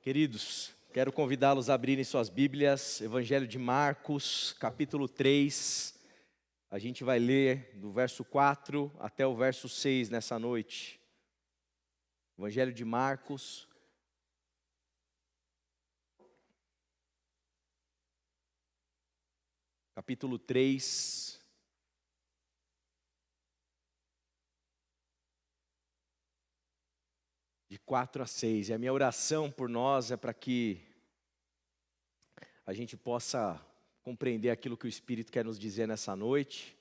Queridos, quero convidá-los a abrirem suas Bíblias, Evangelho de Marcos, capítulo 3. A gente vai ler do verso 4 até o verso 6 nessa noite. Evangelho de Marcos, capítulo 3. De 4 a 6, e a minha oração por nós é para que a gente possa compreender aquilo que o Espírito quer nos dizer nessa noite,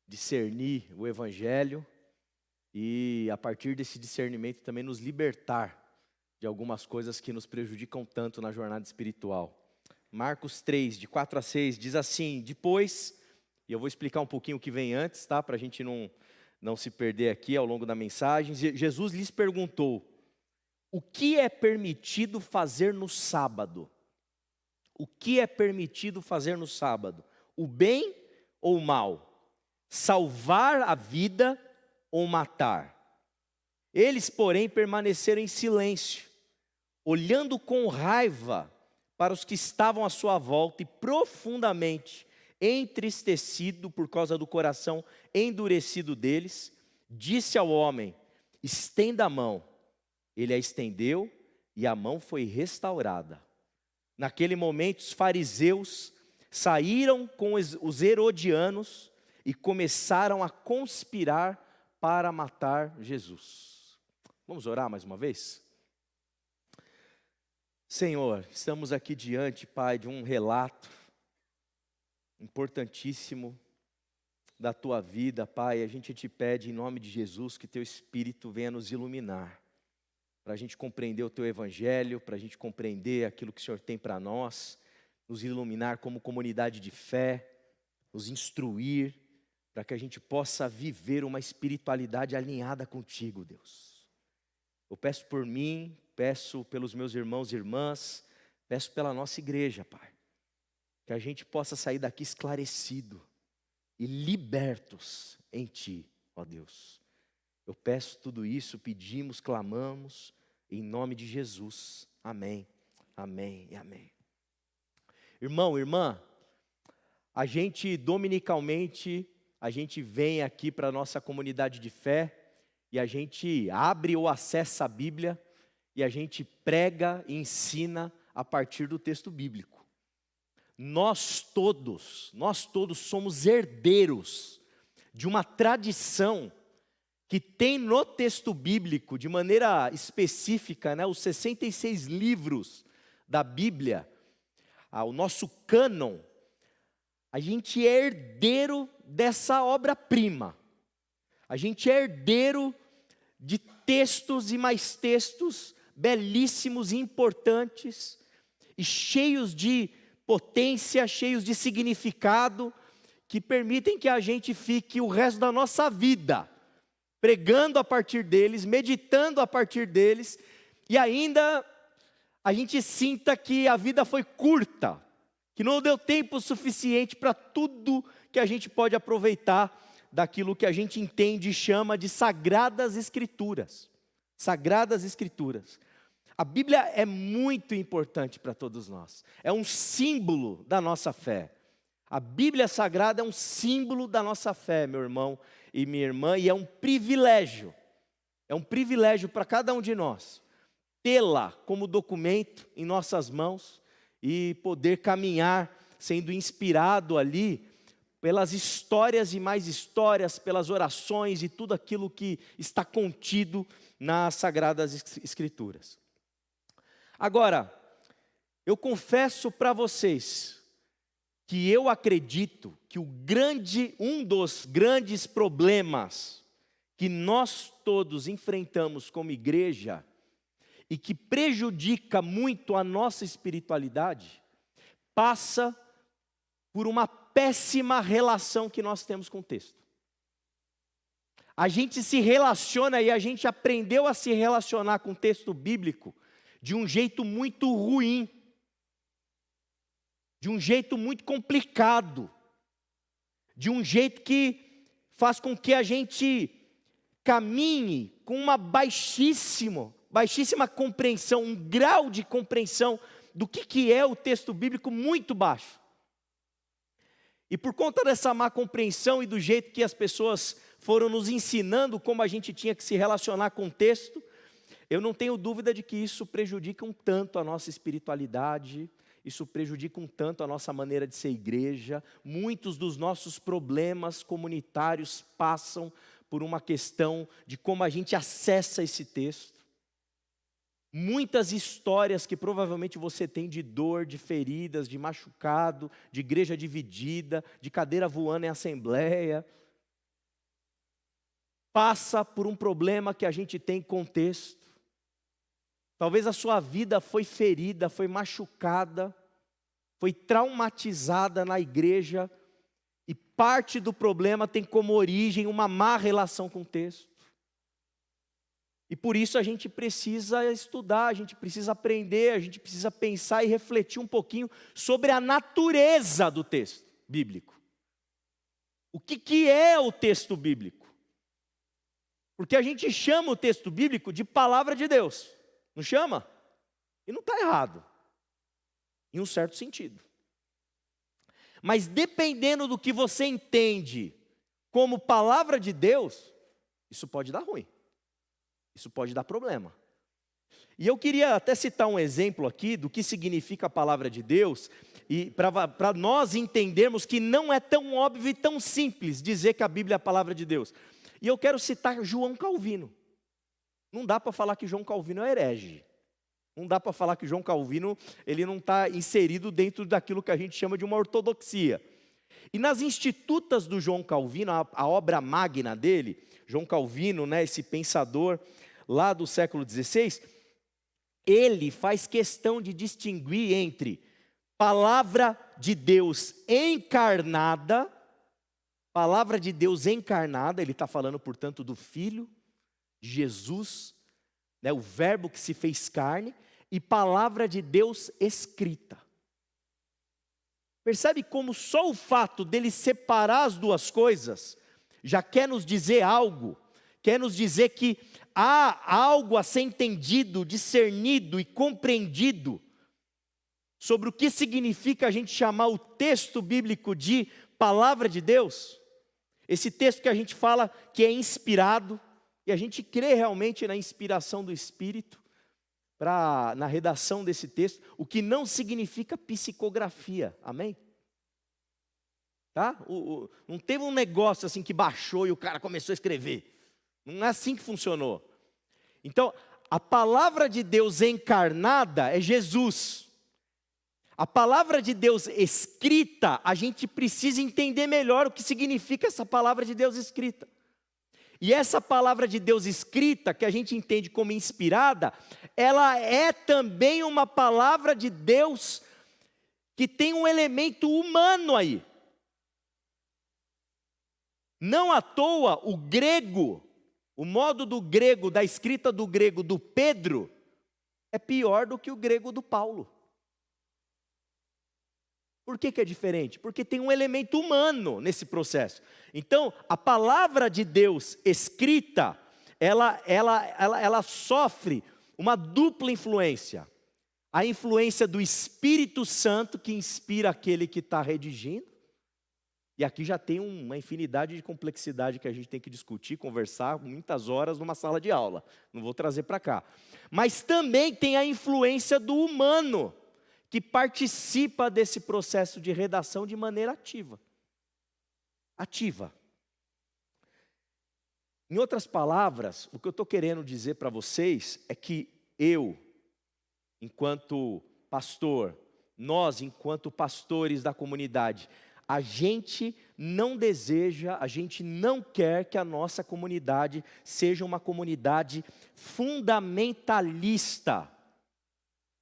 discernir o Evangelho e a partir desse discernimento também nos libertar de algumas coisas que nos prejudicam tanto na jornada espiritual. Marcos 3, de 4 a 6, diz assim: depois, e eu vou explicar um pouquinho o que vem antes, tá? Para a gente não se perder aqui ao longo da mensagem. Jesus lhes perguntou: o que é permitido fazer no sábado? O que é permitido fazer no sábado? O bem ou o mal? Salvar a vida ou matar? Eles, porém, permaneceram em silêncio, olhando com raiva para os que estavam à sua volta e profundamente entristecido por causa do coração endurecido deles, disse ao homem: estenda a mão. Ele a estendeu e a mão foi restaurada. Naquele momento os fariseus saíram com os herodianos e começaram a conspirar para matar Jesus. Vamos orar mais uma vez? Senhor, estamos aqui diante, Pai, de um relato importantíssimo da Tua vida, Pai. A gente te pede em nome de Jesus que Teu Espírito venha nos iluminar, para a gente compreender o Teu Evangelho, para a gente compreender aquilo que o Senhor tem para nós, nos iluminar como comunidade de fé, nos instruir, para que a gente possa viver uma espiritualidade alinhada contigo, Deus. Eu peço por mim, peço pelos meus irmãos e irmãs, peço pela nossa igreja, Pai, que a gente possa sair daqui esclarecido e libertos em Ti, ó Deus. Eu peço tudo isso, pedimos, clamamos, em nome de Jesus. Amém, amém e amém. Irmão, irmã, a gente dominicalmente, a gente vem aqui para a nossa comunidade de fé, e a gente abre ou acessa a Bíblia, e a gente prega e ensina a partir do texto bíblico. Nós todos somos herdeiros de uma tradição que tem no texto bíblico, de maneira específica, os 66 livros da Bíblia, o nosso cânon. A gente é herdeiro dessa obra-prima. A gente é herdeiro de textos e mais textos belíssimos e importantes, e cheios de potência, cheios de significado, que permitem que a gente fique o resto da nossa vida pregando a partir deles, meditando a partir deles, e ainda a gente sinta que a vida foi curta, que não deu tempo suficiente para tudo que a gente pode aproveitar daquilo que a gente entende e chama de Sagradas Escrituras. Sagradas Escrituras. A Bíblia é muito importante para todos nós, é um símbolo da nossa fé. A Bíblia Sagrada é um símbolo da nossa fé, meu irmão e minha irmã, e é um privilégio para cada um de nós, tê-la como documento em nossas mãos e poder caminhar sendo inspirado ali pelas histórias e mais histórias, pelas orações e tudo aquilo que está contido nas Sagradas Escrituras. Agora, eu confesso para vocês que eu acredito que um dos grandes problemas que nós todos enfrentamos como igreja e que prejudica muito a nossa espiritualidade, passa por uma péssima relação que nós temos com o texto. A gente se relaciona e a gente aprendeu a se relacionar com o texto bíblico de um jeito muito ruim, de um jeito muito complicado, de um jeito que faz com que a gente caminhe com uma baixíssima baixíssima compreensão, um grau de compreensão do que é o texto bíblico muito baixo. E por conta dessa má compreensão e do jeito que as pessoas foram nos ensinando como a gente tinha que se relacionar com o texto, eu não tenho dúvida de que isso prejudica um tanto a nossa espiritualidade, isso prejudica um tanto a nossa maneira de ser igreja. Muitos dos nossos problemas comunitários passam por uma questão de como a gente acessa esse texto. Muitas histórias que provavelmente você tem de dor, de feridas, de machucado, de igreja dividida, de cadeira voando em assembleia, passa por um problema que a gente tem com texto. Talvez a sua vida foi ferida, foi machucada, foi traumatizada na igreja, e parte do problema tem como origem uma má relação com o texto. E por isso a gente precisa estudar, a gente precisa aprender, a gente precisa pensar e refletir um pouquinho sobre a natureza do texto bíblico. O que é o texto bíblico? Porque a gente chama o texto bíblico de palavra de Deus, não chama? E não está errado, em um certo sentido. Mas dependendo do que você entende como palavra de Deus, isso pode dar ruim. Isso pode dar problema. E eu queria até citar um exemplo aqui do que significa a palavra de Deus, e para nós entendermos que não é tão óbvio e tão simples dizer que a Bíblia é a palavra de Deus. E eu quero citar João Calvino. Não dá para falar que João Calvino é herege. Não dá para falar que João Calvino ele não está inserido dentro daquilo que a gente chama de uma ortodoxia. E nas Institutas do João Calvino, a obra magna dele, João Calvino, né, esse pensador lá do século XVI, ele faz questão de distinguir entre palavra de Deus encarnada, ele está falando, portanto, do Filho, Jesus, né, o verbo que se fez carne, e palavra de Deus escrita. Percebe como só o fato dele separar as duas coisas já quer nos dizer algo, quer nos dizer que há algo a ser entendido, discernido e compreendido sobre o que significa a gente chamar o texto bíblico de palavra de Deus. Esse texto que a gente fala que é inspirado, e a gente crê realmente na inspiração do Espírito na redação desse texto, o que não significa psicografia, amém? Tá? Não teve um negócio assim que baixou e o cara começou a escrever. Não é assim que funcionou. Então, a palavra de Deus encarnada é Jesus. A palavra de Deus escrita, a gente precisa entender melhor o que significa essa palavra de Deus escrita. E essa palavra de Deus escrita, que a gente entende como inspirada, ela é também uma palavra de Deus que tem um elemento humano aí. Não à toa, o grego, o modo do grego, da escrita do grego do Pedro, é pior do que o grego do Paulo. Por que é diferente? Porque tem um elemento humano nesse processo. Então, a palavra de Deus escrita, ela sofre uma dupla influência. A influência do Espírito Santo, que inspira aquele que está redigindo. E aqui já tem uma infinidade de complexidade que a gente tem que discutir, conversar muitas horas numa sala de aula. Não vou trazer para cá. Mas também tem a influência do humano, que participa desse processo de redação de maneira ativa. Ativa. Em outras palavras, o que eu estou querendo dizer para vocês é que eu, enquanto pastor, nós, enquanto pastores da comunidade, a gente não deseja, a gente não quer que a nossa comunidade seja uma comunidade fundamentalista,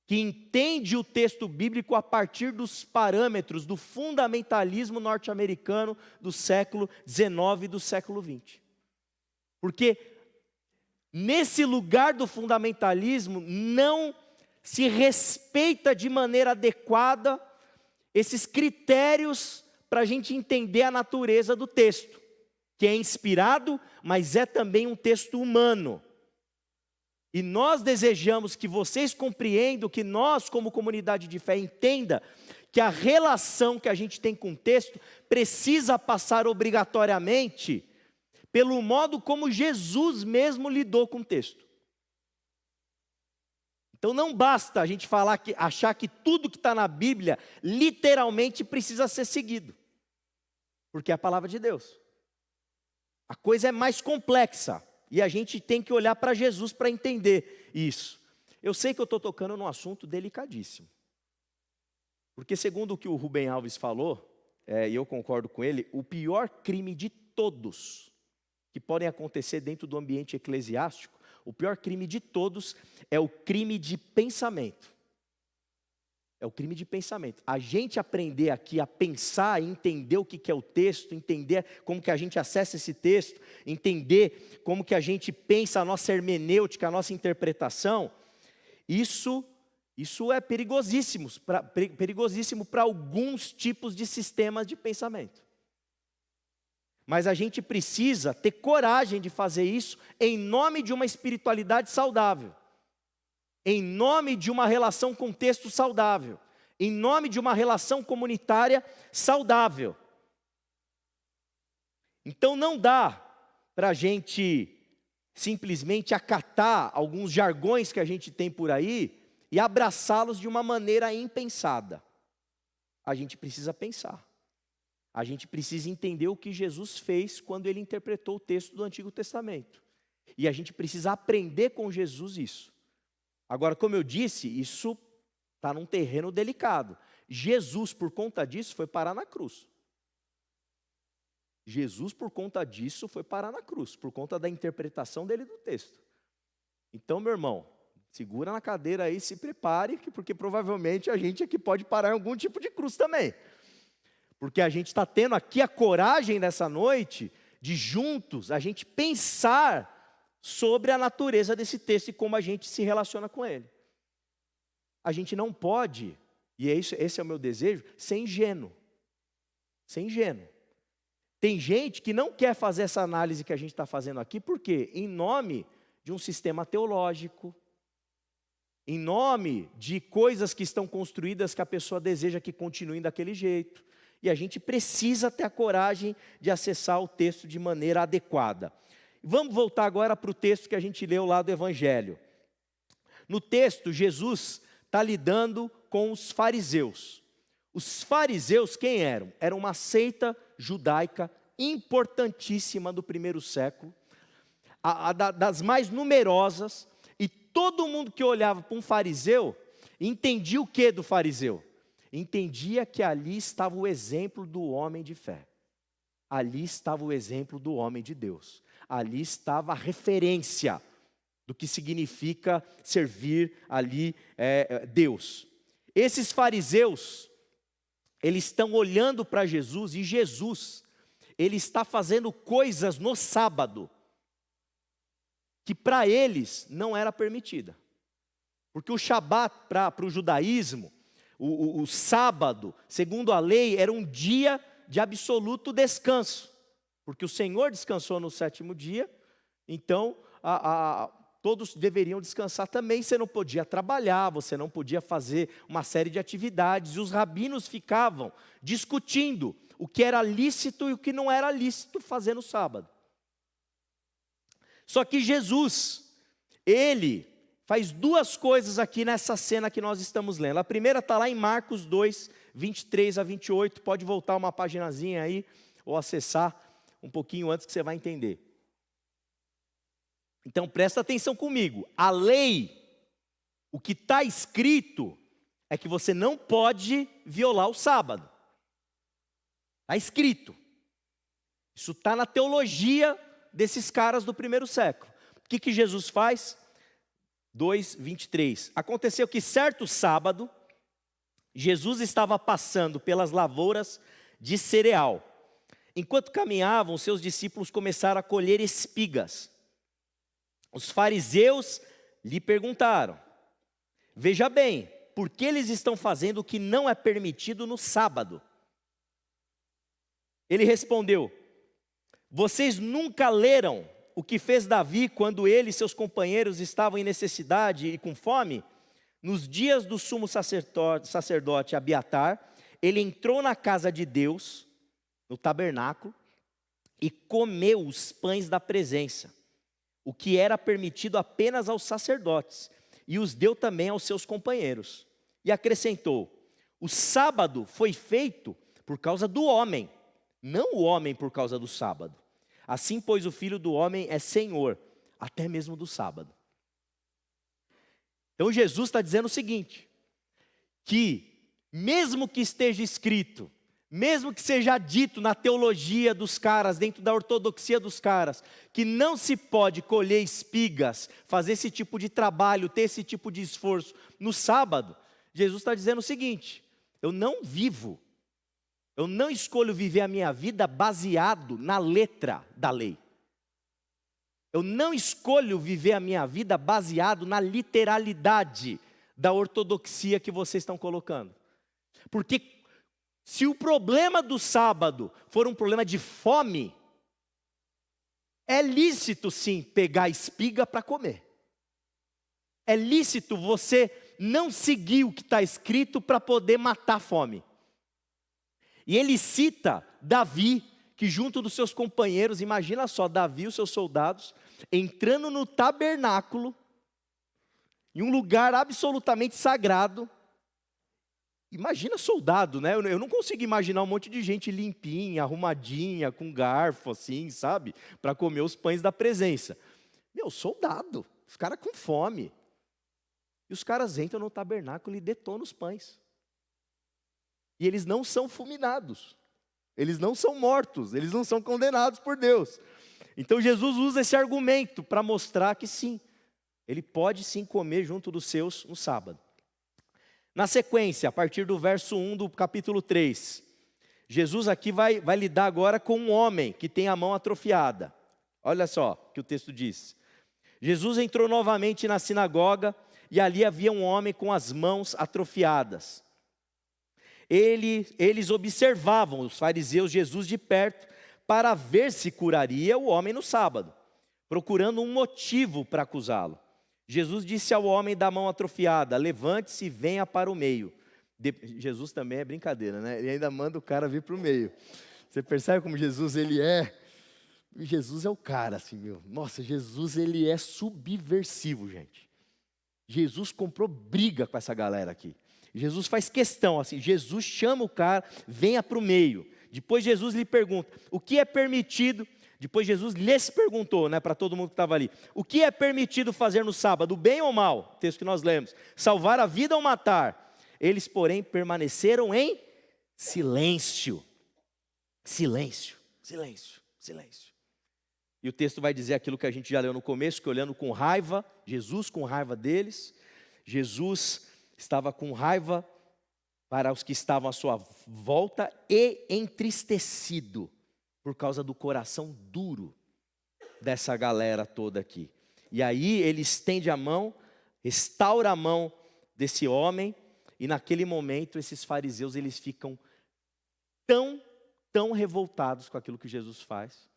que entende o texto bíblico a partir dos parâmetros do fundamentalismo norte-americano do século XIX e do século XX. Porque nesse lugar do fundamentalismo não se respeita de maneira adequada esses critérios para a gente entender a natureza do texto, que é inspirado, mas é também um texto humano. E nós desejamos que vocês compreendam, que nós, como comunidade de fé, entenda que a relação que a gente tem com o texto precisa passar obrigatoriamente pelo modo como Jesus mesmo lidou com o texto. Então não basta a gente achar que tudo que está na Bíblia literalmente precisa ser seguido, porque é a palavra de Deus. A coisa é mais complexa e a gente tem que olhar para Jesus para entender isso. Eu sei que eu estou tocando num assunto delicadíssimo, porque segundo o que o Rubem Alves falou, e eu concordo com ele, o pior crime de todos que podem acontecer dentro do ambiente eclesiástico, o pior crime de todos é o crime de pensamento. É o crime de pensamento. A gente aprender aqui a pensar, entender o que é o texto, entender como que a gente acessa esse texto, entender como que a gente pensa a nossa hermenêutica, a nossa interpretação, isso é perigosíssimo para alguns tipos de sistemas de pensamento. Mas a gente precisa ter coragem de fazer isso em nome de uma espiritualidade saudável, em nome de uma relação com texto saudável, em nome de uma relação comunitária saudável. Então não dá para a gente simplesmente acatar alguns jargões que a gente tem por aí e abraçá-los de uma maneira impensada. A gente precisa pensar. A gente precisa entender o que Jesus fez quando ele interpretou o texto do Antigo Testamento. E a gente precisa aprender com Jesus isso. Agora, como eu disse, isso está num terreno delicado. Jesus, por conta disso, foi parar na cruz. Jesus, por conta disso, foi parar na cruz, por conta da interpretação dele do texto. Então, meu irmão, segura na cadeira aí, se prepare, porque provavelmente a gente aqui pode parar em algum tipo de cruz também. Porque a gente está tendo aqui a coragem nessa noite de juntos a gente pensar sobre a natureza desse texto e como a gente se relaciona com ele. A gente não pode, e esse é o meu desejo, ser ingênuo. Ser ingênuo. Tem gente que não quer fazer essa análise que a gente está fazendo aqui, por quê? Em nome de um sistema teológico, em nome de coisas que estão construídas que a pessoa deseja que continuem daquele jeito. E a gente precisa ter a coragem de acessar o texto de maneira adequada. Vamos voltar agora para o texto que a gente leu lá do Evangelho. No texto, Jesus está lidando com os fariseus. Os fariseus quem eram? Era uma seita judaica importantíssima do primeiro século, das mais numerosas, e todo mundo que olhava para um fariseu, entendia o que do fariseu? Entendia que ali estava o exemplo do homem de fé. Ali estava o exemplo do homem de Deus. Ali estava a referência do que significa servir ali Deus. Esses fariseus, eles estão olhando para Jesus, e Jesus, ele está fazendo coisas no sábado, que para eles não era permitida. Porque o Shabat para o judaísmo, o sábado, segundo a lei, era um dia de absoluto descanso, porque o Senhor descansou no sétimo dia, então todos deveriam descansar também. Você não podia trabalhar, você não podia fazer uma série de atividades, e os rabinos ficavam discutindo o que era lícito e o que não era lícito fazer no sábado. Só que Jesus, ele faz duas coisas aqui nessa cena que nós estamos lendo. A primeira está lá em Marcos 2, 23 a 28. Pode voltar uma paginazinha aí, ou acessar um pouquinho antes que você vai entender. Então presta atenção comigo. A lei, o que está escrito, é que você não pode violar o sábado. Está escrito. Isso está na teologia desses caras do primeiro século. O que Jesus faz? 2, 23. Aconteceu que certo sábado, Jesus estava passando pelas lavouras de cereal. Enquanto caminhavam, seus discípulos começaram a colher espigas. Os fariseus lhe perguntaram: veja bem, por que eles estão fazendo o que não é permitido no sábado? Ele respondeu: vocês nunca leram o que fez Davi quando ele e seus companheiros estavam em necessidade e com fome? Nos dias do sumo sacerdote Abiatar, ele entrou na casa de Deus, no tabernáculo, e comeu os pães da presença, o que era permitido apenas aos sacerdotes, e os deu também aos seus companheiros. E acrescentou: o sábado foi feito por causa do homem, não o homem por causa do sábado. Assim, pois, o Filho do homem é Senhor, até mesmo do sábado. Então Jesus está dizendo o seguinte, que mesmo que esteja escrito, mesmo que seja dito na teologia dos caras, dentro da ortodoxia dos caras, que não se pode colher espigas, fazer esse tipo de trabalho, ter esse tipo de esforço no sábado, Jesus está dizendo o seguinte: eu não escolho viver a minha vida baseado na letra da lei. Eu não escolho viver a minha vida baseado na literalidade da ortodoxia que vocês estão colocando. Porque se o problema do sábado for um problema de fome, é lícito sim pegar espiga para comer. É lícito você não seguir o que está escrito para poder matar a fome. E ele cita Davi, que junto dos seus companheiros, imagina só, Davi e os seus soldados, entrando no tabernáculo, em um lugar absolutamente sagrado. Imagina soldado, né? Eu não consigo imaginar um monte de gente limpinha, arrumadinha, com garfo assim, sabe? Para comer os pães da presença. Meu, soldado, os caras com fome. E os caras entram no tabernáculo e detonam os pães. E eles não são fulminados. Eles não são mortos, eles não são condenados por Deus. Então Jesus usa esse argumento para mostrar que sim, ele pode sim comer junto dos seus no sábado. Na sequência, a partir do verso 1 do capítulo 3, Jesus aqui vai lidar agora com um homem que tem a mão atrofiada. Olha só o que o texto diz. Jesus entrou novamente na sinagoga e ali havia um homem com as mãos atrofiadas. Eles observavam, os fariseus, Jesus de perto, para ver se curaria o homem no sábado, procurando um motivo para acusá-lo. Jesus disse ao homem da mão atrofiada: levante-se e venha para o meio. Jesus também é brincadeira, né? Ele ainda manda o cara vir para o meio. Você percebe como Jesus ele é? Jesus é o cara, assim, meu. Nossa, Jesus ele é subversivo, gente. Jesus comprou briga com essa galera aqui. Jesus faz questão, assim, Jesus chama o cara, venha para o meio. Depois Jesus lhe pergunta, o que é permitido? Depois Jesus lhes perguntou, né, para todo mundo que estava ali, o que é permitido fazer no sábado, bem ou mal? Texto que nós lemos, salvar a vida ou matar? Eles, porém, permaneceram em silêncio. Silêncio, silêncio, silêncio. E o texto vai dizer aquilo que a gente já leu no começo, que olhando com raiva, Jesus com raiva deles, Jesus estava com raiva para os que estavam à sua volta e entristecido por causa do coração duro dessa galera toda aqui. E aí ele estende a mão, restaura a mão desse homem, e naquele momento esses fariseus eles ficam tão revoltados com aquilo que Jesus faz,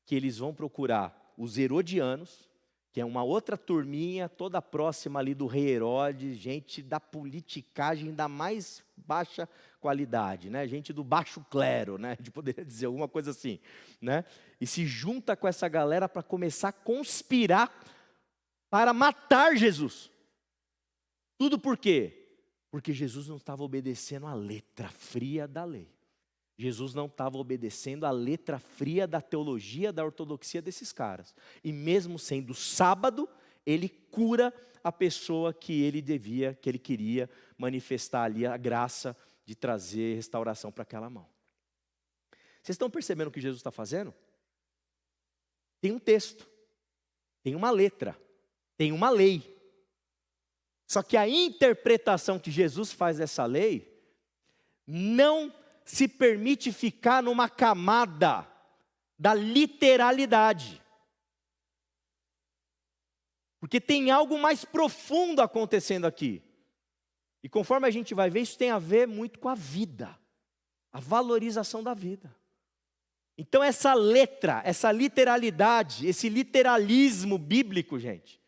que eles vão procurar os herodianos, que é uma outra turminha, toda próxima ali do rei Herodes, gente da politicagem da mais baixa qualidade, né? Gente do baixo clero, né? A gente poderia dizer alguma coisa assim, né? E se junta com essa galera para começar a conspirar para matar Jesus. Tudo por quê? Porque Jesus não estava obedecendo a letra fria da lei. Jesus não estava obedecendo a letra fria da teologia, da ortodoxia desses caras. E mesmo sendo sábado, ele cura a pessoa que ele queria manifestar ali a graça de trazer restauração para aquela mão. Vocês estão percebendo o que Jesus está fazendo? Tem um texto, tem uma letra, tem uma lei. Só que a interpretação que Jesus faz dessa lei não se permite ficar numa camada da literalidade. Porque tem algo mais profundo acontecendo aqui. E conforme a gente vai ver, isso tem a ver muito com a vida. A valorização da vida. Então essa letra, essa literalidade, esse literalismo bíblico, gente,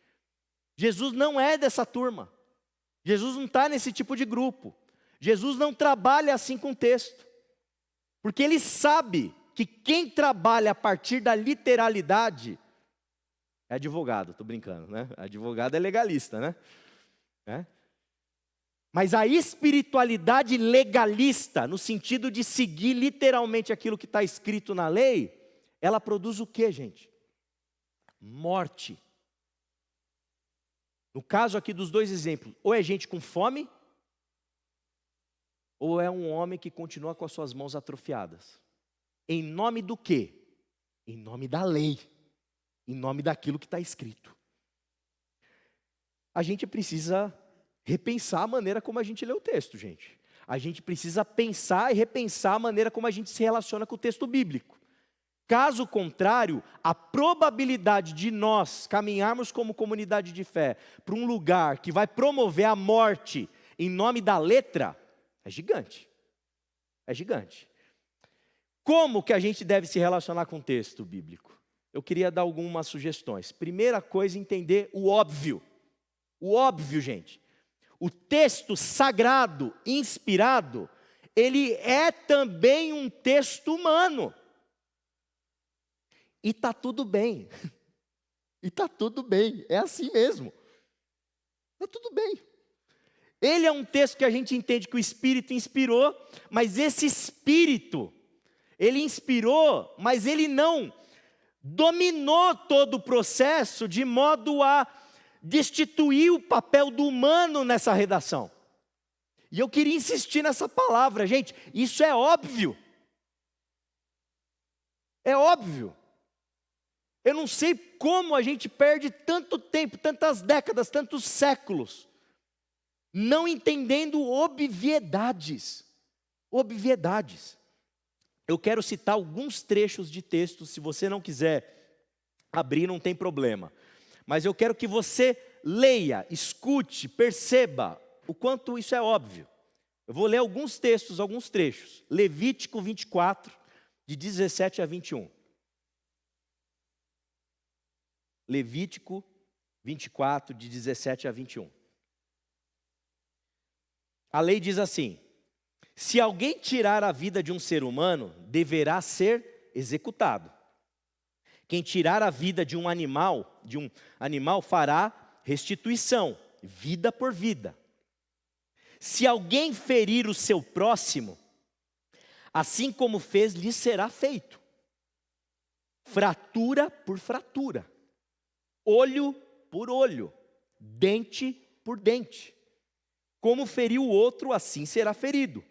Jesus não é dessa turma. Jesus não está nesse tipo de grupo. Jesus não trabalha assim com o texto. Porque ele sabe que quem trabalha a partir da literalidade é advogado, estou brincando, né? Advogado é legalista, né? Mas a espiritualidade legalista, no sentido de seguir literalmente aquilo que está escrito na lei, ela produz o quê, gente? Morte. No caso aqui dos dois exemplos, ou é gente com fome, ou é um homem que continua com as suas mãos atrofiadas. Em nome do quê? Em nome da lei. Em nome daquilo que está escrito. A gente precisa repensar a maneira como a gente lê o texto, gente. A gente precisa pensar e repensar a maneira como a gente se relaciona com o texto bíblico. Caso contrário, a probabilidade de nós caminharmos como comunidade de fé para um lugar que vai promover a morte em nome da letra é gigante. É gigante. Como que a gente deve se relacionar com o texto bíblico? Eu queria dar algumas sugestões. Primeira coisa, entender o óbvio. O óbvio, gente. O texto sagrado, inspirado, ele é também um texto humano. E está tudo bem. E está tudo bem. É assim mesmo. Está tudo bem. Ele é um texto que a gente entende que o Espírito inspirou, mas esse Espírito, ele inspirou, mas ele não dominou todo o processo de modo a destituir o papel do humano nessa redação. E eu queria insistir nessa palavra, gente, isso é óbvio. É óbvio. Eu não sei como a gente perde tanto tempo, tantas décadas, tantos séculos, não entendendo obviedades. Obviedades. Eu quero citar alguns trechos de textos, se você não quiser abrir, não tem problema. Mas eu quero que você leia, escute, perceba o quanto isso é óbvio. Eu vou ler alguns textos, alguns trechos. Levítico 24, de 17 a 21. Levítico 24, de 17 a 21. A lei diz assim: se alguém tirar a vida de um ser humano, deverá ser executado. Quem tirar a vida de um animal fará restituição, vida por vida. Se alguém ferir o seu próximo, assim como fez, lhe será feito. Fratura por fratura, olho por olho, dente por dente. Como feriu o outro, assim será ferido.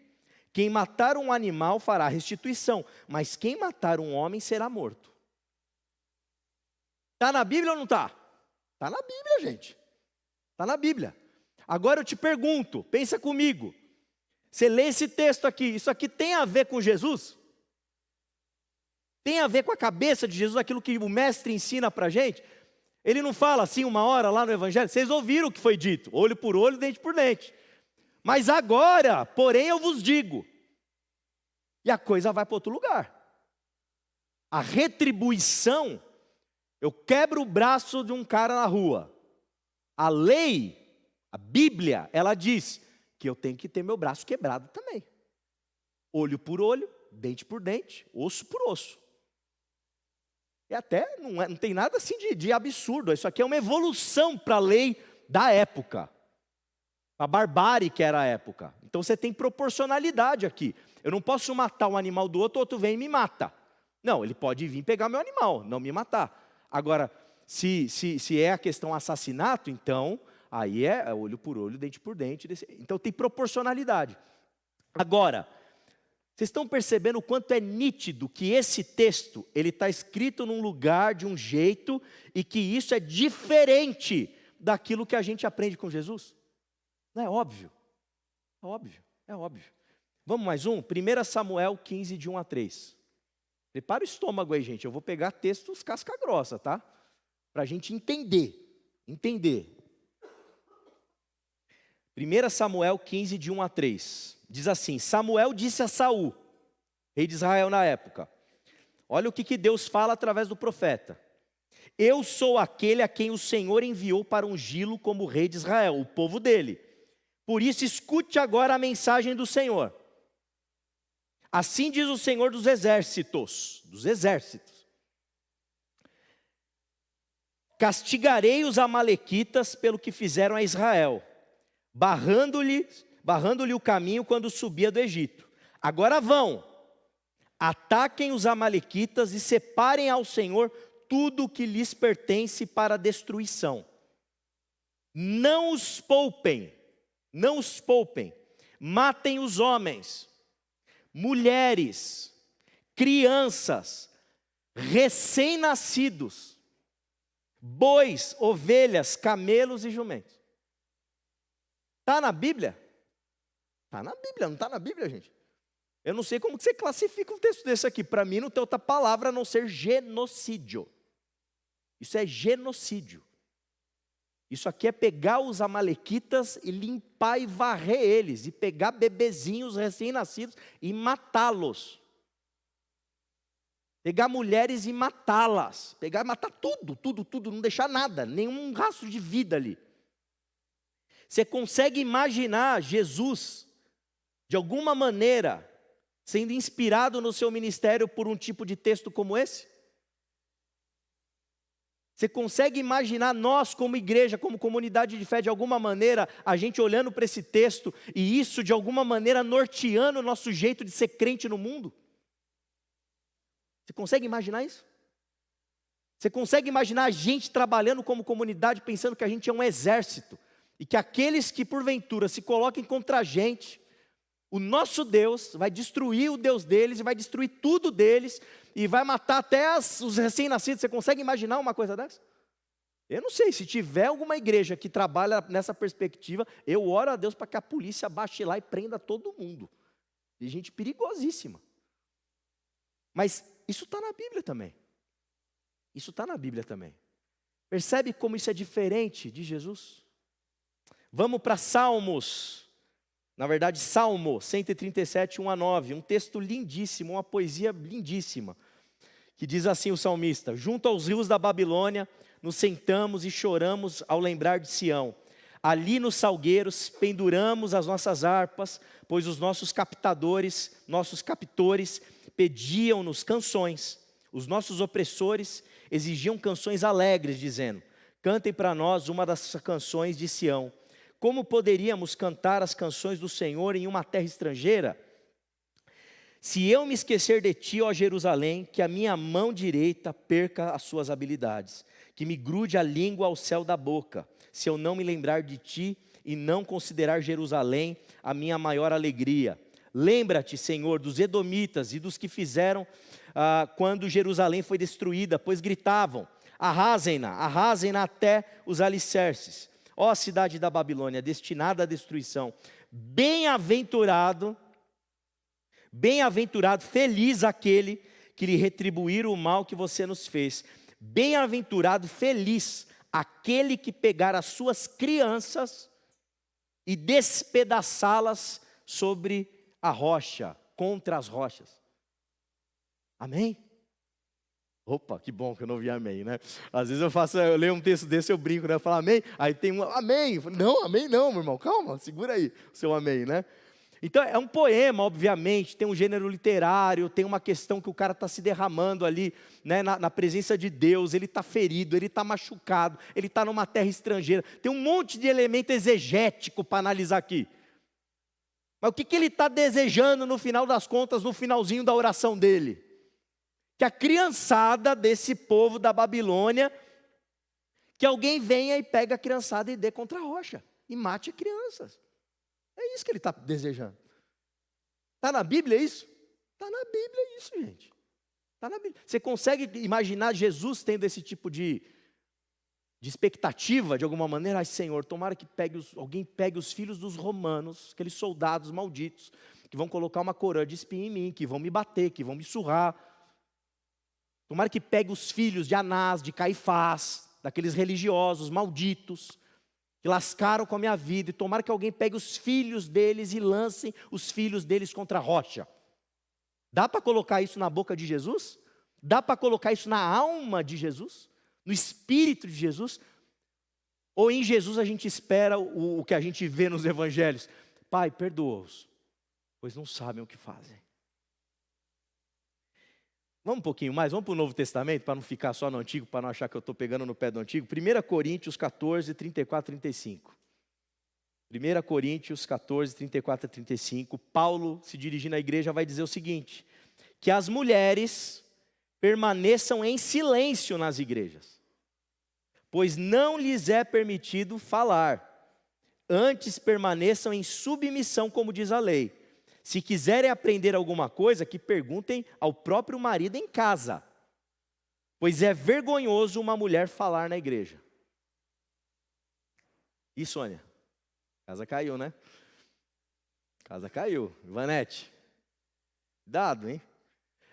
Quem matar um animal fará restituição, mas quem matar um homem será morto. Está na Bíblia ou não está? Está na Bíblia, gente. Está na Bíblia. Agora eu te pergunto, pensa comigo. Você lê esse texto aqui, isso aqui tem a ver com Jesus? Tem a ver com a cabeça de Jesus, aquilo que o mestre ensina para a gente? Ele não fala assim uma hora lá no Evangelho? Vocês ouviram o que foi dito, olho por olho, dente por dente. Mas agora, porém eu vos digo, e a coisa vai para outro lugar. A retribuição, eu quebro o braço de um cara na rua. A lei, a Bíblia, ela diz que eu tenho que ter meu braço quebrado também. Olho por olho, dente por dente, osso por osso. E até não tem nada assim de absurdo. Isso aqui é uma evolução para a lei da época. A barbárie que era a época. Então você tem proporcionalidade aqui. Eu não posso matar um animal do outro, o outro vem e me mata. Não, ele pode vir pegar meu animal, não me matar. Agora, se é a questão assassinato, então, aí é olho por olho, dente por dente. Então tem proporcionalidade. Agora, vocês estão percebendo o quanto é nítido que esse texto, ele está escrito num lugar, de um jeito, e que isso é diferente daquilo que a gente aprende com Jesus? Não é óbvio? É óbvio, é óbvio. Vamos mais um? 1 Samuel 15, de 1 a 3. Prepara o estômago aí, gente. Eu vou pegar textos casca grossa, tá? Para a gente entender. Entender. 1 Samuel 15, de 1 a 3. Diz assim: Samuel disse a Saul, rei de Israel na época: Olha o que Deus fala através do profeta. Eu sou aquele a quem o Senhor enviou para ungí-lo como rei de Israel, o povo dele. Por isso escute agora a mensagem do Senhor. Assim diz o Senhor dos exércitos. Castigarei os amalequitas pelo que fizeram a Israel, barrando-lhe o caminho quando subia do Egito. Agora vão, ataquem os amalequitas e separem ao Senhor tudo o que lhes pertence para destruição. Não os poupem, matem os homens, mulheres, crianças, recém-nascidos, bois, ovelhas, camelos e jumentos. Está na Bíblia? Está na Bíblia, não está na Bíblia, gente? Eu não sei como que você classifica um texto desse aqui. Para mim não tem outra palavra a não ser genocídio. Isso é genocídio. Isso aqui é pegar os amalequitas e limpar e varrer eles, e pegar bebezinhos recém-nascidos e matá-los. Pegar mulheres e matá-las. Pegar e matar tudo, não deixar nada, nenhum rastro de vida ali. Você consegue imaginar Jesus, de alguma maneira, sendo inspirado no seu ministério por um tipo de texto como esse? Você consegue imaginar nós como igreja, como comunidade de fé, de alguma maneira, a gente olhando para esse texto, e isso de alguma maneira norteando o nosso jeito de ser crente no mundo? Você consegue imaginar isso? Você consegue imaginar a gente trabalhando como comunidade, pensando que a gente é um exército, e que aqueles que porventura se coloquem contra a gente, o nosso Deus vai destruir o Deus deles, e vai destruir tudo deles, e vai matar até os recém-nascidos? Você consegue imaginar uma coisa dessa? Eu não sei, se tiver alguma igreja que trabalha nessa perspectiva, eu oro a Deus para que a polícia baixe lá e prenda todo mundo. E gente perigosíssima. Mas isso está na Bíblia também. Isso está na Bíblia também. Percebe como isso é diferente de Jesus? Vamos para Salmos. Na verdade, Salmo 137, 1-9, um texto lindíssimo, uma poesia lindíssima, que diz assim o salmista: junto aos rios da Babilônia, nos sentamos e choramos ao lembrar de Sião. Ali nos salgueiros penduramos as nossas harpas, pois os nossos captores, pediam-nos canções. Os nossos opressores exigiam canções alegres, dizendo: cantem para nós uma das canções de Sião. Como poderíamos cantar as canções do Senhor em uma terra estrangeira? Se eu me esquecer de ti, ó Jerusalém, que a minha mão direita perca as suas habilidades, que me grude a língua ao céu da boca, se eu não me lembrar de ti e não considerar Jerusalém a minha maior alegria. Lembra-te, Senhor, dos edomitas e dos que fizeram quando Jerusalém foi destruída, pois gritavam: arrasem-na até os alicerces. Ó cidade da Babilônia, destinada à destruição, bem-aventurado, feliz aquele que lhe retribuir o mal que você nos fez. Bem-aventurado, feliz aquele que pegar as suas crianças e despedaçá-las sobre a rocha, contra as rochas. Amém? Opa, que bom que eu não vi amém, né? Às vezes eu leio um texto desse, eu brinco, né? Eu falo amém, aí tem um amém. Não, amém não, meu irmão, calma, segura aí o seu amém, né? Então é um poema, obviamente, tem um gênero literário, tem uma questão que o cara está se derramando ali, né, na presença de Deus, ele está ferido, ele está machucado, ele está numa terra estrangeira, tem um monte de elemento exegético para analisar aqui. Mas o que ele está desejando no final das contas, no finalzinho da oração dele? Que a criançada desse povo da Babilônia, que alguém venha e pegue a criançada e dê contra a rocha, e mate as crianças. É isso que ele está desejando. Está na Bíblia isso? Está na Bíblia isso, gente. Está na Bíblia. Você consegue imaginar Jesus tendo esse tipo de expectativa, de alguma maneira? Ai, Senhor, tomara que alguém pegue os filhos dos romanos, aqueles soldados malditos, que vão colocar uma coroa de espinho em mim, que vão me bater, que vão me surrar. Tomara que pegue os filhos de Anás, de Caifás, daqueles religiosos malditos, que lascaram com a minha vida, e tomara que alguém pegue os filhos deles e lancem os filhos deles contra a rocha. Dá para colocar isso na boca de Jesus? Dá para colocar isso na alma de Jesus? No espírito de Jesus? Ou em Jesus a gente espera o que a gente vê nos evangelhos? Pai, perdoa-os, pois não sabem o que fazem. Vamos um pouquinho mais, vamos para o Novo Testamento, para não ficar só no Antigo, para não achar que eu estou pegando no pé do Antigo. 1 Coríntios 14, 34 e 35. 1 Coríntios 14, 34 a 35. Paulo, se dirigindo à igreja, vai dizer o seguinte: que as mulheres permaneçam em silêncio nas igrejas, pois não lhes é permitido falar. Antes permaneçam em submissão, como diz a lei. Se quiserem aprender alguma coisa, que perguntem ao próprio marido em casa, pois é vergonhoso uma mulher falar na igreja. E Sônia? Casa caiu, né? Casa caiu. Ivanete, cuidado, hein?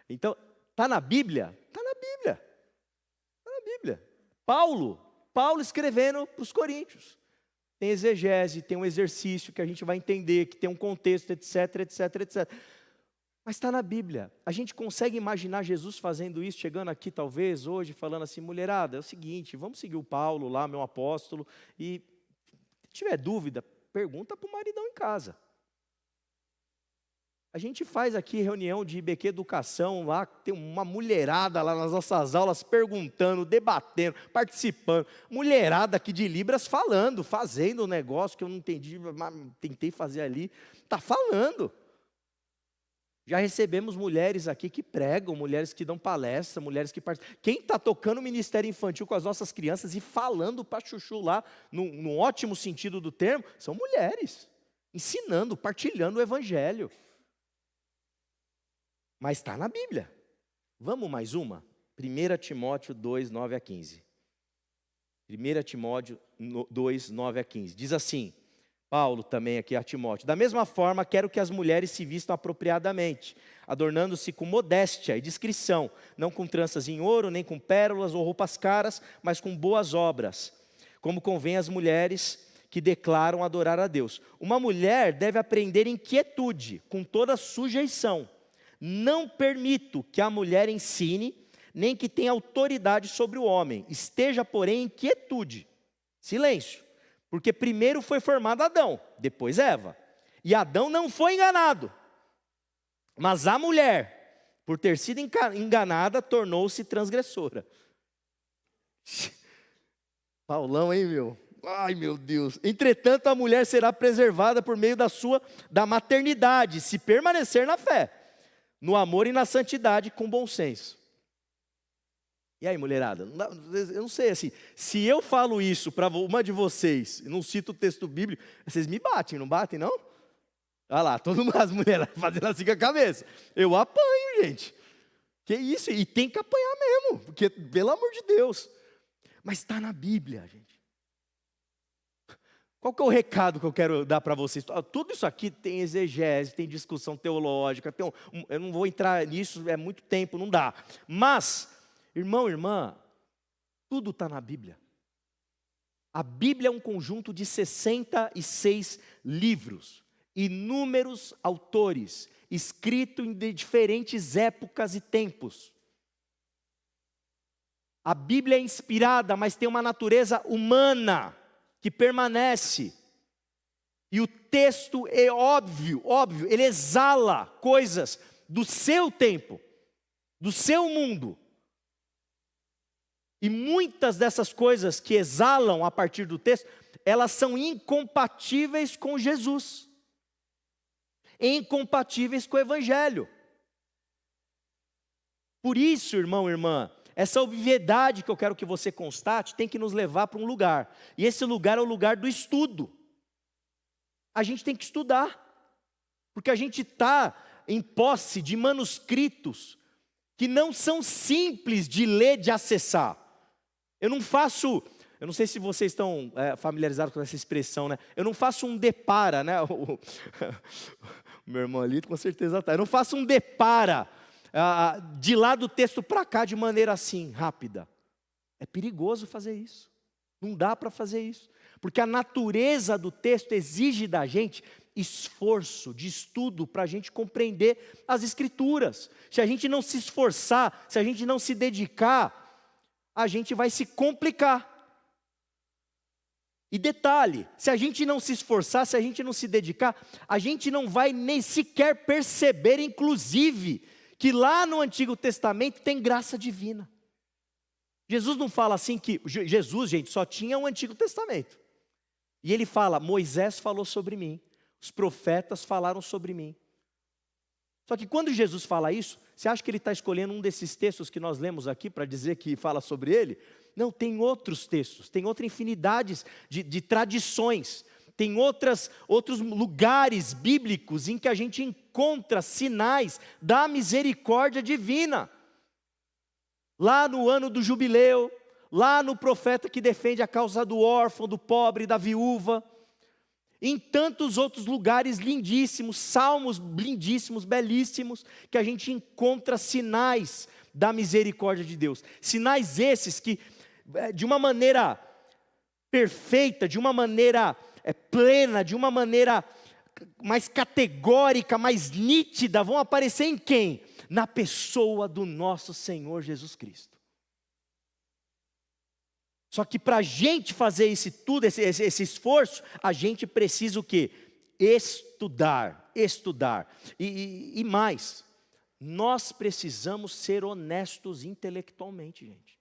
Então, está na Bíblia? Está na Bíblia. Está na Bíblia. Paulo escrevendo para os coríntios. Tem exegese, tem um exercício que a gente vai entender, que tem um contexto, etc, etc, etc. Mas está na Bíblia. A gente consegue imaginar Jesus fazendo isso, chegando aqui talvez hoje, falando assim: mulherada, é o seguinte, vamos seguir o Paulo lá, meu apóstolo, e se tiver dúvida, pergunta para o maridão em casa. A gente faz aqui reunião de IBQ Educação, lá tem uma mulherada lá nas nossas aulas perguntando, debatendo, participando. Mulherada aqui de Libras falando, fazendo um negócio que eu não entendi, mas tentei fazer ali. Está falando. Já recebemos mulheres aqui que pregam, mulheres que dão palestra, mulheres que participam. Quem está tocando o ministério infantil com as nossas crianças e falando para chuchu lá, no ótimo sentido do termo, são mulheres. Ensinando, partilhando o evangelho. Mas está na Bíblia. Vamos mais uma? 1 Timóteo 2, 9 a 15. 1 Timóteo 2, 9 a 15. Diz assim, Paulo também aqui a Timóteo: da mesma forma, quero que as mulheres se vistam apropriadamente, adornando-se com modéstia e discrição, não com tranças em ouro, nem com pérolas ou roupas caras, mas com boas obras, como convém às mulheres que declaram adorar a Deus. Uma mulher deve aprender em quietude, com toda sujeição. Não permito que a mulher ensine, nem que tenha autoridade sobre o homem. Esteja, porém, em quietude, silêncio. Porque primeiro foi formado Adão, depois Eva. E Adão não foi enganado. Mas a mulher, por ter sido enganada, tornou-se transgressora. Paulão, hein, meu? Ai, meu Deus. Entretanto, a mulher será preservada por meio da maternidade, se permanecer na fé, no amor e na santidade, com bom senso. E aí, mulherada, eu não sei assim, se eu falo isso para uma de vocês, não cito o texto bíblico, vocês me batem, não batem não? Olha lá, todas as mulheres fazendo assim com a cabeça. Eu apanho, gente. Que isso? E tem que apanhar mesmo, porque, pelo amor de Deus. Mas está na Bíblia, gente. Qual que é o recado que eu quero dar para vocês? Tudo isso aqui tem exegese, tem discussão teológica, eu não vou entrar nisso, é muito tempo, não dá. Mas, irmão, irmã, tudo está na Bíblia. A Bíblia é um conjunto de 66 livros, inúmeros autores, escrito em diferentes épocas e tempos. A Bíblia é inspirada, mas tem uma natureza humana que permanece. E o texto é óbvio, ele exala coisas do seu tempo, do seu mundo. E muitas dessas coisas que exalam a partir do texto, elas são incompatíveis com Jesus, incompatíveis com o Evangelho. Por isso, irmão e irmã, essa obviedade que eu quero que você constate tem que nos levar para um lugar. E esse lugar é o lugar do estudo. A gente tem que estudar, porque a gente está em posse de manuscritos que não são simples de ler, de acessar. Eu não sei se vocês estão familiarizados com essa expressão, né? Eu não faço um depara, né? O meu irmão ali com certeza está. Eu não faço um depara de lá do texto para cá de maneira assim, rápida. É perigoso fazer isso. Não dá para fazer isso. Porque a natureza do texto exige da gente esforço, de estudo para a gente compreender as Escrituras. Se a gente não se esforçar, se a gente não se dedicar, a gente vai se complicar. E detalhe, se a gente não se esforçar, se a gente não se dedicar, a gente não vai nem sequer perceber, inclusive, que lá no Antigo Testamento tem graça divina. Jesus não fala assim que, Jesus, gente, só tinha o Antigo Testamento. E ele fala, Moisés falou sobre mim, os profetas falaram sobre mim. Só que quando Jesus fala isso, você acha que ele está escolhendo um desses textos que nós lemos aqui para dizer que fala sobre ele? Não, tem outros textos, tem outra infinidade de tradições, tem outros lugares bíblicos em que a gente encontra sinais da misericórdia divina. Lá no ano do jubileu, lá no profeta que defende a causa do órfão, do pobre, da viúva, em tantos outros lugares lindíssimos, salmos lindíssimos, belíssimos, que a gente encontra sinais da misericórdia de Deus. Sinais esses que, de uma maneira perfeita, de uma maneira plena, de uma maneira mais categórica, mais nítida, vão aparecer em quem? Na pessoa do nosso Senhor Jesus Cristo. Só que para a gente fazer isso tudo, esse esforço, a gente precisa o quê? Estudar. E mais, nós precisamos ser honestos intelectualmente, gente.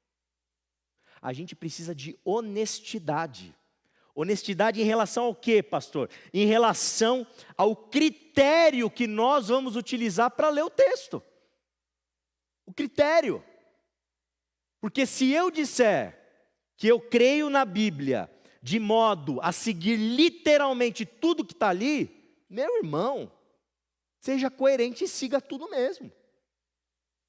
A gente precisa de honestidade. Honestidade em relação ao quê, pastor? Em relação ao critério que nós vamos utilizar para ler o texto. O critério. Porque se eu disser que eu creio na Bíblia de modo a seguir literalmente tudo que está ali, meu irmão, seja coerente e siga tudo mesmo.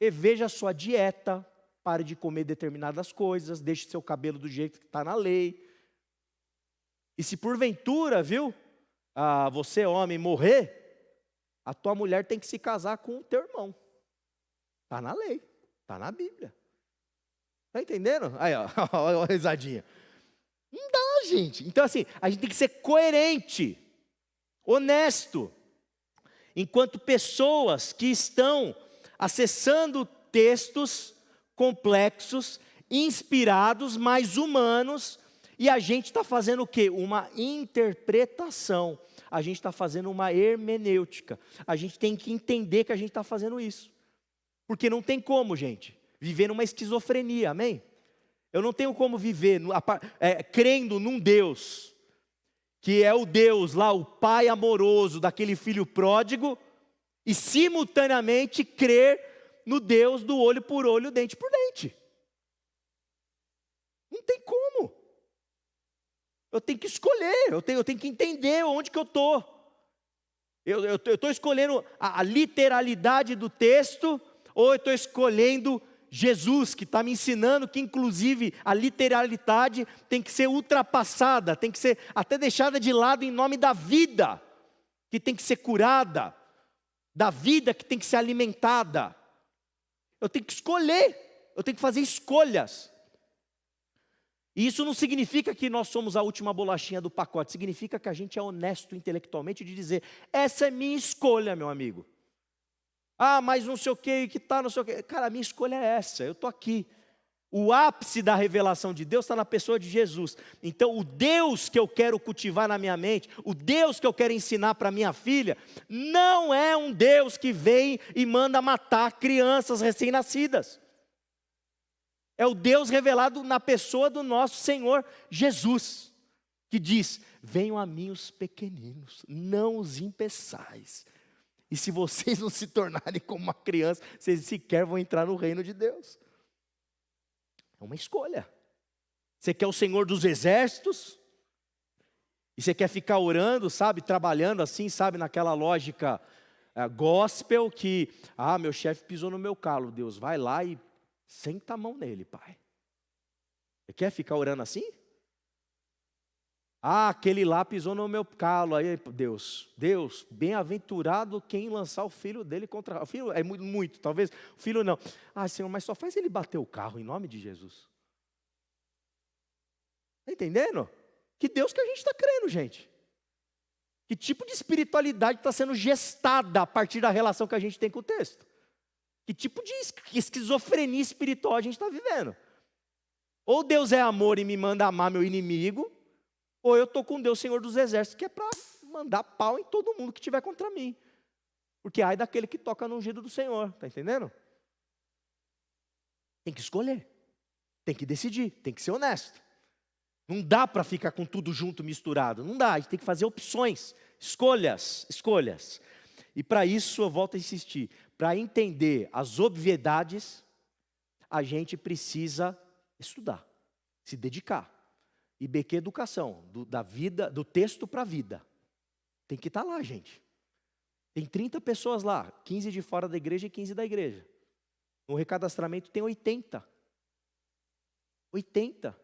Reveja a sua dieta, pare de comer determinadas coisas, deixe seu cabelo do jeito que está na lei. E se porventura, você homem morrer, a tua mulher tem que se casar com o teu irmão. Está na lei, está na Bíblia. Está entendendo? Aí, ó a risadinha. Não dá, gente. Então, assim, a gente tem que ser coerente, honesto, enquanto pessoas que estão acessando textos complexos, inspirados, mais humanos, e a gente está fazendo o quê? Uma interpretação. A gente está fazendo uma hermenêutica. A gente tem que entender que a gente está fazendo isso. Porque não tem como, gente, viver numa esquizofrenia, amém? Eu não tenho como viver crendo num Deus, que é o Deus lá, o pai amoroso daquele filho pródigo, e simultaneamente crer no Deus do olho por olho, dente por dente. Não tem como. Eu tenho que escolher, eu tenho que entender onde que eu estou. Eu estou escolhendo a literalidade do texto, ou eu estou escolhendo Jesus, que está me ensinando que inclusive a literalidade tem que ser ultrapassada, tem que ser até deixada de lado em nome da vida, que tem que ser curada, da vida que tem que ser alimentada. Eu tenho que escolher, eu tenho que fazer escolhas. E isso não significa que nós somos a última bolachinha do pacote, significa que a gente é honesto intelectualmente de dizer, essa é minha escolha, meu amigo. Ah, mas não sei o que tá, não sei o que. Cara, a minha escolha é essa, eu estou aqui. O ápice da revelação de Deus está na pessoa de Jesus. Então, o Deus que eu quero cultivar na minha mente, o Deus que eu quero ensinar para minha filha, não é um Deus que vem e manda matar crianças recém-nascidas. É o Deus revelado na pessoa do nosso Senhor Jesus, que diz, venham a mim os pequeninos, não os impeçais. E se vocês não se tornarem como uma criança, vocês sequer vão entrar no reino de Deus. É uma escolha. Você quer o Senhor dos exércitos? E você quer ficar orando, sabe, trabalhando assim, sabe, naquela lógica gospel que, meu chefe pisou no meu calo, Deus, vai lá e senta a mão nele, pai. Você quer ficar orando assim? Aquele lá pisou no meu calo, aí Deus, bem-aventurado quem lançar o filho dele contra... O filho é muito, talvez, o filho não. Senhor, mas só faz ele bater o carro em nome de Jesus. Está entendendo? Que Deus que a gente está crendo, gente. Que tipo de espiritualidade está sendo gestada a partir da relação que a gente tem com o texto? Que tipo de esquizofrenia espiritual a gente está vivendo? Ou Deus é amor e me manda amar meu inimigo, ou eu estou com Deus, Senhor dos Exércitos, que é para mandar pau em todo mundo que tiver contra mim. Porque ai daquele que toca no ungido do Senhor, está entendendo? Tem que escolher, tem que decidir, tem que ser honesto. Não dá para ficar com tudo junto, misturado, não dá, a gente tem que fazer opções, escolhas. E para isso eu volto a insistir, para entender as obviedades, a gente precisa estudar, se dedicar. IBQ Educação, da vida, do texto para a vida. Tem que estar lá, gente. Tem 30 pessoas lá, 15 de fora da igreja e 15 da igreja. No recadastramento tem 80. 80.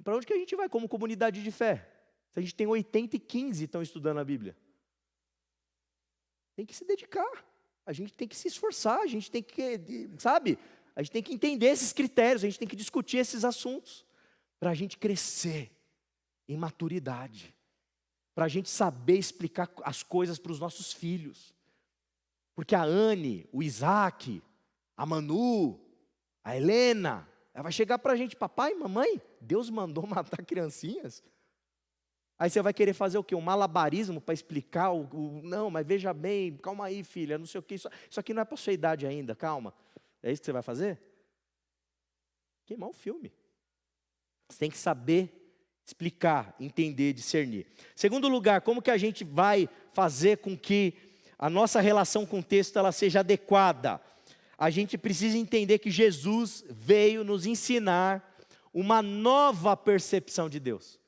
Para onde que a gente vai como comunidade de fé? Se a gente tem 80 e 15 estão estudando a Bíblia. Tem que se dedicar. A gente tem que se esforçar, a gente tem que, sabe? A gente tem que entender esses critérios, a gente tem que discutir esses assuntos. Para a gente crescer em maturidade. Para a gente saber explicar as coisas para os nossos filhos. Porque a Anne, o Isaac, a Manu, a Helena, ela vai chegar para a gente, papai, mamãe, Deus mandou matar criancinhas? Aí você vai querer fazer o quê? Um malabarismo para explicar não, mas veja bem, calma aí filha, não sei o quê, isso aqui não é para a sua idade ainda, calma. É isso que você vai fazer? Queimar o filme. Você tem que saber explicar, entender, discernir. Segundo lugar, como que a gente vai fazer com que a nossa relação com o texto ela seja adequada? A gente precisa entender que Jesus veio nos ensinar uma nova percepção de Deus.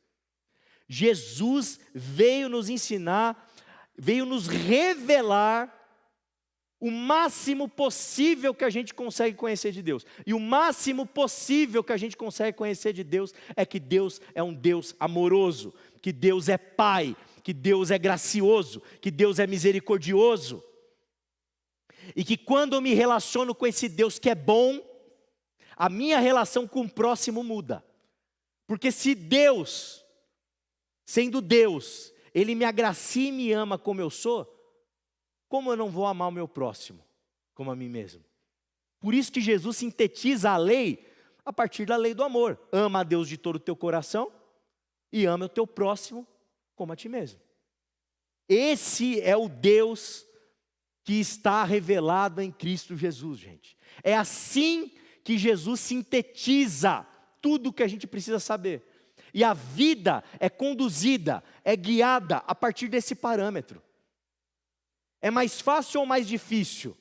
Jesus veio nos ensinar, veio nos revelar o máximo possível que a gente consegue conhecer de Deus. E o máximo possível que a gente consegue conhecer de Deus é que Deus é um Deus amoroso, que Deus é Pai, que Deus é gracioso, que Deus é misericordioso. E que quando eu me relaciono com esse Deus que é bom, a minha relação com o próximo muda. Porque se Deus, sendo Deus, Ele me agracia e me ama como eu sou, como eu não vou amar o meu próximo, como a mim mesmo? Por isso que Jesus sintetiza a lei a partir da lei do amor. Ama a Deus de todo o teu coração e ama o teu próximo como a ti mesmo. Esse é o Deus que está revelado em Cristo Jesus, gente. É assim que Jesus sintetiza tudo o que a gente precisa saber. E a vida é conduzida, é guiada a partir desse parâmetro. É mais fácil ou mais difícil?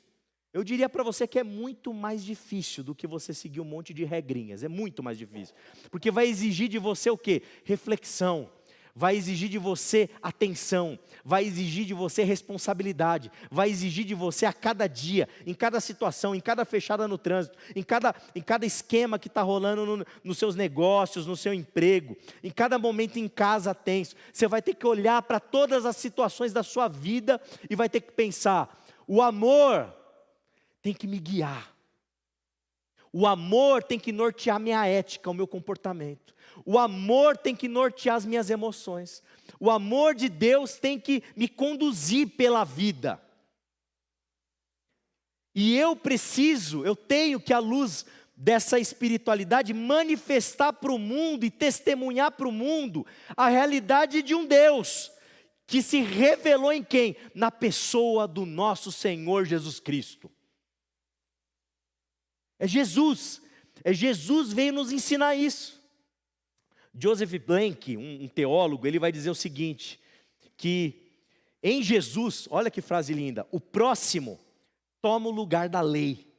Eu diria para você que é muito mais difícil do que você seguir um monte de regrinhas. É muito mais difícil. Porque vai exigir de você o quê? Reflexão. Vai exigir de você atenção, vai exigir de você responsabilidade, vai exigir de você a cada dia, em cada situação, em cada fechada no trânsito, em cada esquema que está rolando nos seus negócios, no seu emprego, em cada momento em casa tenso. Você vai ter que olhar para todas as situações da sua vida e vai ter que pensar, o amor tem que me guiar. O amor tem que nortear minha ética, o meu comportamento. O amor tem que nortear as minhas emoções. O amor de Deus tem que me conduzir pela vida. E eu tenho que, à luz dessa espiritualidade, manifestar para o mundo e testemunhar para o mundo a realidade de um Deus que se revelou em quem? Na pessoa do nosso Senhor Jesus Cristo. É Jesus veio nos ensinar isso. Joseph Blank, um teólogo, ele vai dizer o seguinte, que em Jesus, olha que frase linda, o próximo toma o lugar da lei,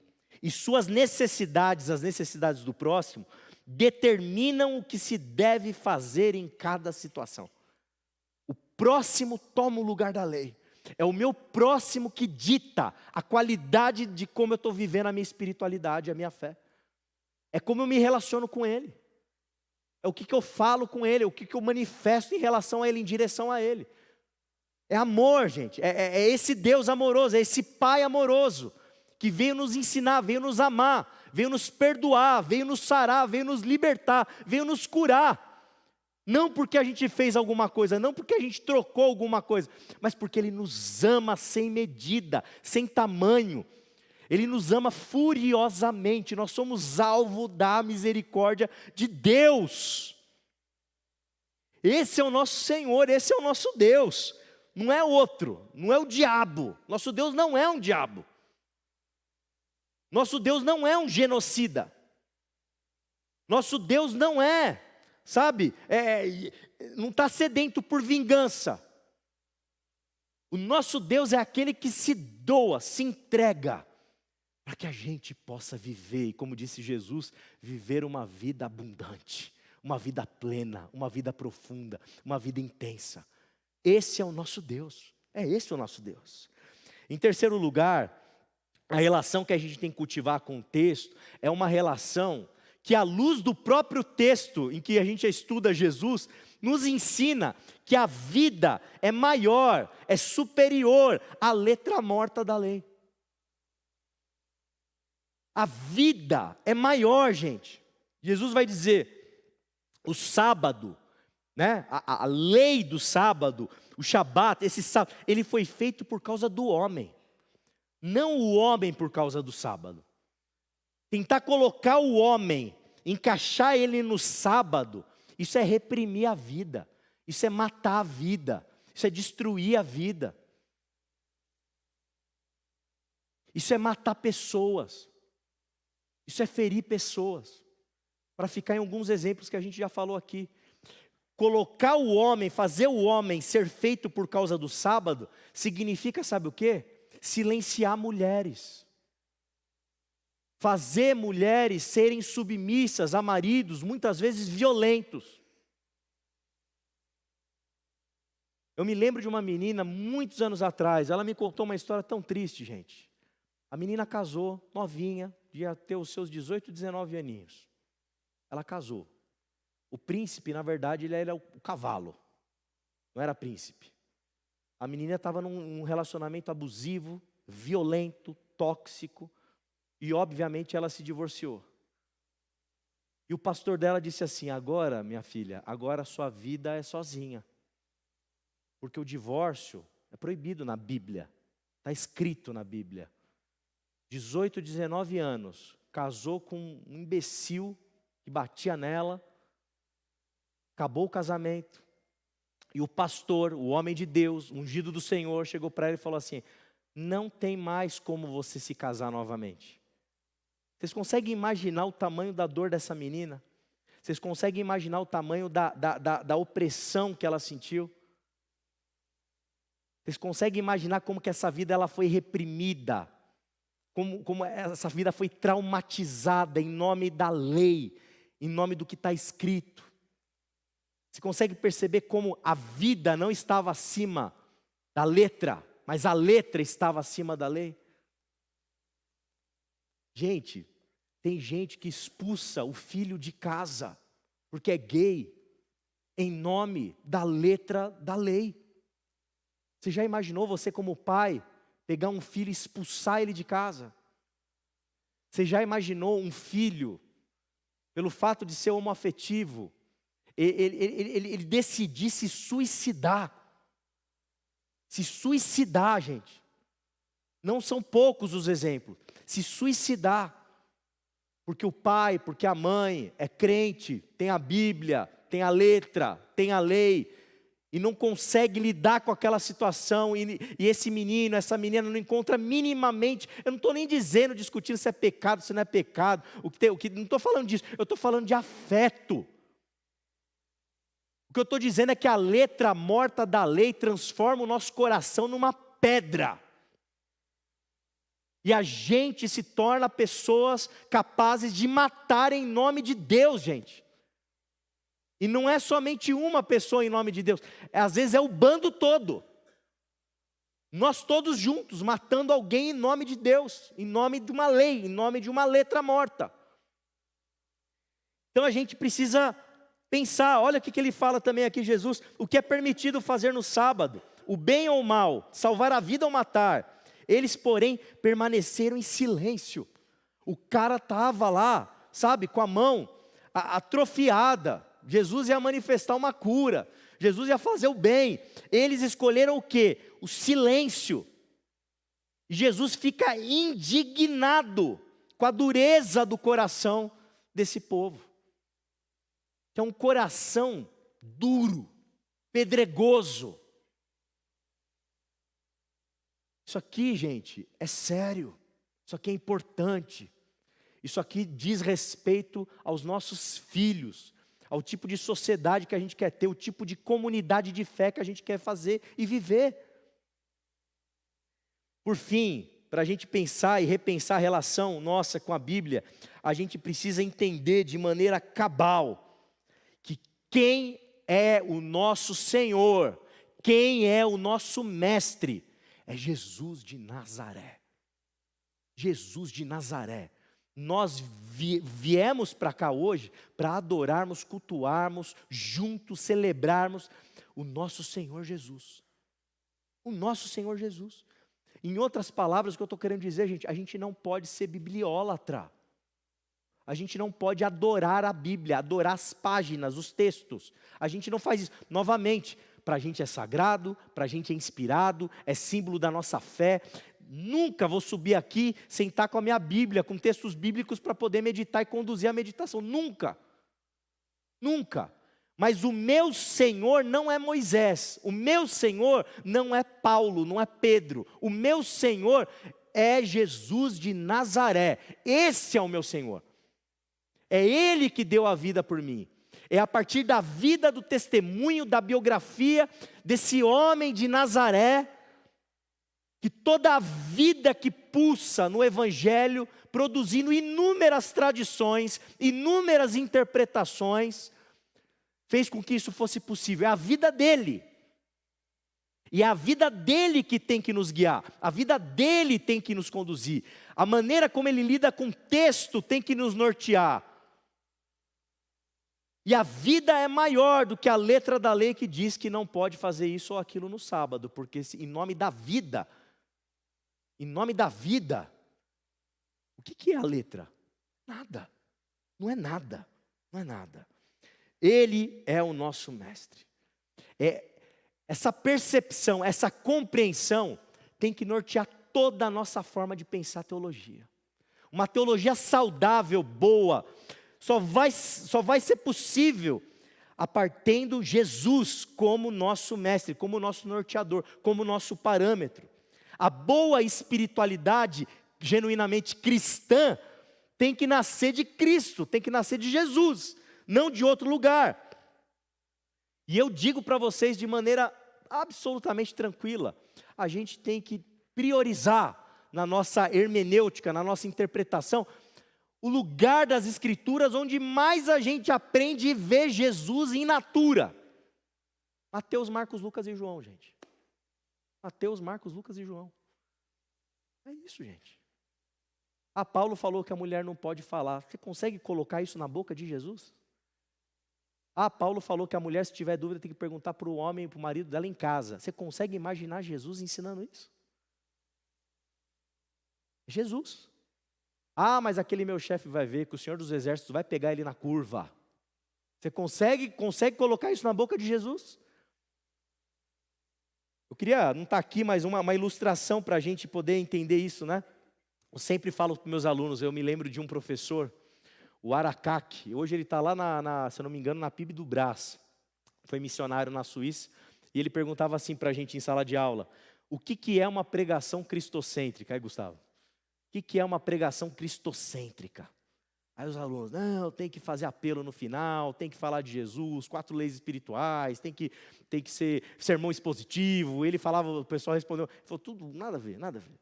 e suas necessidades, as necessidades do próximo, determinam o que se deve fazer em cada situação. O próximo toma o lugar da lei. É o meu próximo que dita a qualidade de como eu estou vivendo a minha espiritualidade, a minha fé. É como eu me relaciono com Ele. É o que eu falo com Ele, é o que eu manifesto em relação a Ele, em direção a Ele. É amor, gente. É esse Deus amoroso, é esse Pai amoroso, que veio nos ensinar, veio nos amar, veio nos perdoar, veio nos sarar, veio nos libertar, veio nos curar. Não porque a gente fez alguma coisa, não porque a gente trocou alguma coisa, mas porque Ele nos ama sem medida, sem tamanho. Ele nos ama furiosamente, nós somos alvo da misericórdia de Deus. Esse é o nosso Senhor, esse é o nosso Deus, não é outro, não é o diabo. Nosso Deus não é um diabo. Nosso Deus não é um genocida. Nosso Deus não é, sabe, não está sedento por vingança. O nosso Deus é aquele que se doa, se entrega, para que a gente possa viver, e como disse Jesus, viver uma vida abundante, uma vida plena, uma vida profunda, uma vida intensa. Esse é o nosso Deus, esse o nosso Deus. Em terceiro lugar, a relação que a gente tem que cultivar com o texto, é uma relação que, à luz do próprio texto em que a gente estuda Jesus, nos ensina que a vida é maior, é superior à letra morta da lei. A vida é maior, gente. Jesus vai dizer, o sábado, né, a lei do sábado, o Shabat, esse sábado, ele foi feito por causa do homem, não o homem por causa do sábado. Tentar colocar o homem, encaixar ele no sábado, isso é reprimir a vida, isso é matar a vida, isso é destruir a vida, isso é matar pessoas, isso é ferir pessoas. Para ficar em alguns exemplos que a gente já falou aqui, colocar o homem, fazer o homem ser feito por causa do sábado, significa, sabe o quê? Silenciar mulheres. Fazer mulheres serem submissas a maridos, muitas vezes violentos. Eu me lembro de uma menina, muitos anos atrás, ela me contou uma história tão triste, gente. A menina casou, novinha, devia ter os seus 18, 19 aninhos. Ela casou. O príncipe, na verdade, ele era o cavalo, não era príncipe. A menina estava num relacionamento abusivo, violento, tóxico, e obviamente ela se divorciou. E o pastor dela disse assim: agora, minha filha, agora a sua vida é sozinha. Porque o divórcio é proibido na Bíblia, está escrito na Bíblia. 18, 19 anos, casou com um imbecil que batia nela, acabou o casamento, e o pastor, o homem de Deus, ungido do Senhor, chegou para ela e falou assim: não tem mais como você se casar novamente. Vocês conseguem imaginar o tamanho da dor dessa menina? Vocês conseguem imaginar o tamanho da opressão que ela sentiu? Vocês conseguem imaginar como que essa vida ela foi reprimida? Como essa vida foi traumatizada em nome da lei, em nome do que está escrito? Você consegue perceber como a vida não estava acima da letra, mas a letra estava acima da lei? Gente, tem gente que expulsa o filho de casa, porque é gay, em nome da letra da lei. Você já imaginou você como pai, pegar um filho e expulsar ele de casa? Você já imaginou um filho, pelo fato de ser homoafetivo, ele decidir se suicidar? Se suicidar, gente. Não são poucos os exemplos. Se suicidar. Porque o pai, porque a mãe é crente, tem a Bíblia, tem a letra, tem a lei, e não consegue lidar com aquela situação, e esse menino, essa menina não encontra minimamente, eu não estou nem discutindo se é pecado, se não é pecado, não estou falando disso, eu estou falando de afeto. O que eu estou dizendo é que a letra morta da lei transforma o nosso coração numa pedra. E a gente se torna pessoas capazes de matar em nome de Deus, gente. E não é somente uma pessoa em nome de Deus, às vezes é o bando todo. Nós todos juntos, matando alguém em nome de Deus, em nome de uma lei, em nome de uma letra morta. Então a gente precisa pensar, olha o que ele fala também aqui, Jesus, o que é permitido fazer no sábado, o bem ou o mal, salvar a vida ou matar. Eles, porém, permaneceram em silêncio. O cara estava lá, sabe, com a mão atrofiada, Jesus ia manifestar uma cura, Jesus ia fazer o bem. Eles escolheram o quê? O silêncio. E Jesus fica indignado com a dureza do coração desse povo, que é um coração duro, pedregoso. Isso aqui, gente, é sério, isso aqui é importante, isso aqui diz respeito aos nossos filhos, ao tipo de sociedade que a gente quer ter, o tipo de comunidade de fé que a gente quer fazer e viver. Por fim, para a gente pensar e repensar a relação nossa com a Bíblia, a gente precisa entender de maneira cabal que quem é o nosso Senhor, quem é o nosso Mestre, é Jesus de Nazaré. Jesus de Nazaré. Nós viemos para cá hoje para adorarmos, cultuarmos, juntos celebrarmos o nosso Senhor Jesus. O nosso Senhor Jesus. Em outras palavras, o que eu estou querendo dizer, gente, a gente não pode ser bibliólatra. A gente não pode adorar a Bíblia, adorar as páginas, os textos. A gente não faz isso. Novamente, para a gente é sagrado, para a gente é inspirado, é símbolo da nossa fé. Nunca vou subir aqui, sentar com a minha Bíblia, com textos bíblicos para poder meditar e conduzir a meditação. Nunca. Nunca. Mas o meu Senhor não é Moisés, o meu Senhor não é Paulo, não é Pedro. O meu Senhor é Jesus de Nazaré. Esse é o meu Senhor. É Ele que deu a vida por mim. É a partir da vida, do testemunho, da biografia desse homem de Nazaré, que toda a vida que pulsa no Evangelho, produzindo inúmeras tradições, inúmeras interpretações, fez com que isso fosse possível. É a vida dele. E é a vida dele que tem que nos guiar. A vida dele tem que nos conduzir. A maneira como ele lida com o texto tem que nos nortear. E a vida é maior do que a letra da lei que diz que não pode fazer isso ou aquilo no sábado, porque em nome da vida, o que é a letra? Nada, não é nada, não é nada. Ele é o nosso mestre. Essa percepção, essa compreensão tem que nortear toda a nossa forma de pensar teologia. Uma teologia saudável, boa, só vai ser possível a partindo Jesus como nosso mestre, como nosso norteador, como nosso parâmetro. A boa espiritualidade genuinamente cristã tem que nascer de Cristo, tem que nascer de Jesus, não de outro lugar. E eu digo para vocês de maneira absolutamente tranquila, a gente tem que priorizar na nossa hermenêutica, na nossa interpretação, o lugar das Escrituras onde mais a gente aprende e vê Jesus in natura. Mateus, Marcos, Lucas e João, gente. Mateus, Marcos, Lucas e João. É isso, gente. Paulo falou que a mulher não pode falar. Você consegue colocar isso na boca de Jesus? Paulo falou que a mulher, se tiver dúvida, tem que perguntar para o homem, para o marido dela em casa. Você consegue imaginar Jesus ensinando isso? Jesus. Mas aquele meu chefe vai ver que o Senhor dos Exércitos vai pegar ele na curva. Você consegue colocar isso na boca de Jesus? Eu queria, não está aqui, mas uma ilustração para a gente poder entender isso, né? Eu sempre falo para meus alunos, eu me lembro de um professor, o Aracaque, hoje ele está lá, se eu não me engano, na PIB do Brás, foi missionário na Suíça, e ele perguntava assim para a gente em sala de aula, o que é uma pregação cristocêntrica? Aí, Gustavo, o que é uma pregação cristocêntrica? Aí os alunos, não, tem que fazer apelo no final, tem que falar de Jesus, 4 leis espirituais, tem que ser sermão expositivo. Ele falava, o pessoal respondeu, falou, tudo, nada a ver, nada a ver.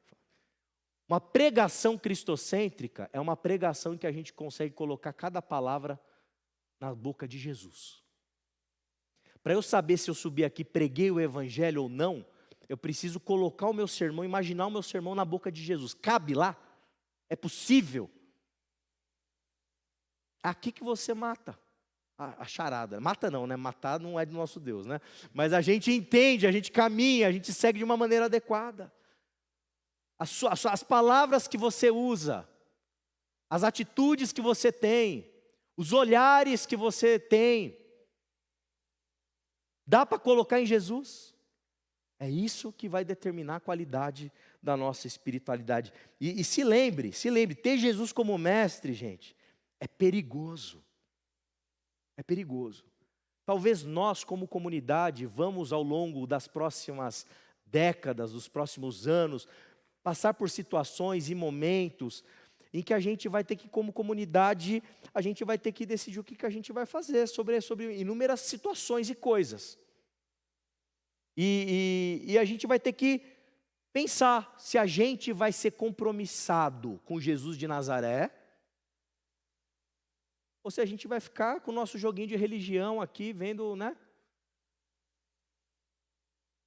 Uma pregação cristocêntrica é uma pregação em que a gente consegue colocar cada palavra na boca de Jesus. Para eu saber se eu subi aqui, preguei o evangelho ou não, eu preciso colocar o meu sermão, imaginar o meu sermão na boca de Jesus. Cabe lá? É possível? Aqui que você mata a charada. Mata não, né? Matar não é do nosso Deus, né? Mas a gente entende, a gente caminha, a gente segue de uma maneira adequada. As palavras que você usa, as atitudes que você tem, os olhares que você tem, Dá para colocar em Jesus? É isso que vai determinar a qualidade da nossa espiritualidade. E se lembre, ter Jesus como mestre, gente, é perigoso. É perigoso. Talvez nós, como comunidade, vamos ao longo das próximas décadas, dos próximos anos, passar por situações e momentos em que a gente vai ter que, como comunidade, a gente vai ter que decidir o que a gente vai fazer sobre inúmeras situações e coisas. E a gente vai ter que pensar se a gente vai ser compromissado com Jesus de Nazaré, ou se a gente vai ficar com o nosso joguinho de religião aqui, vendo, né?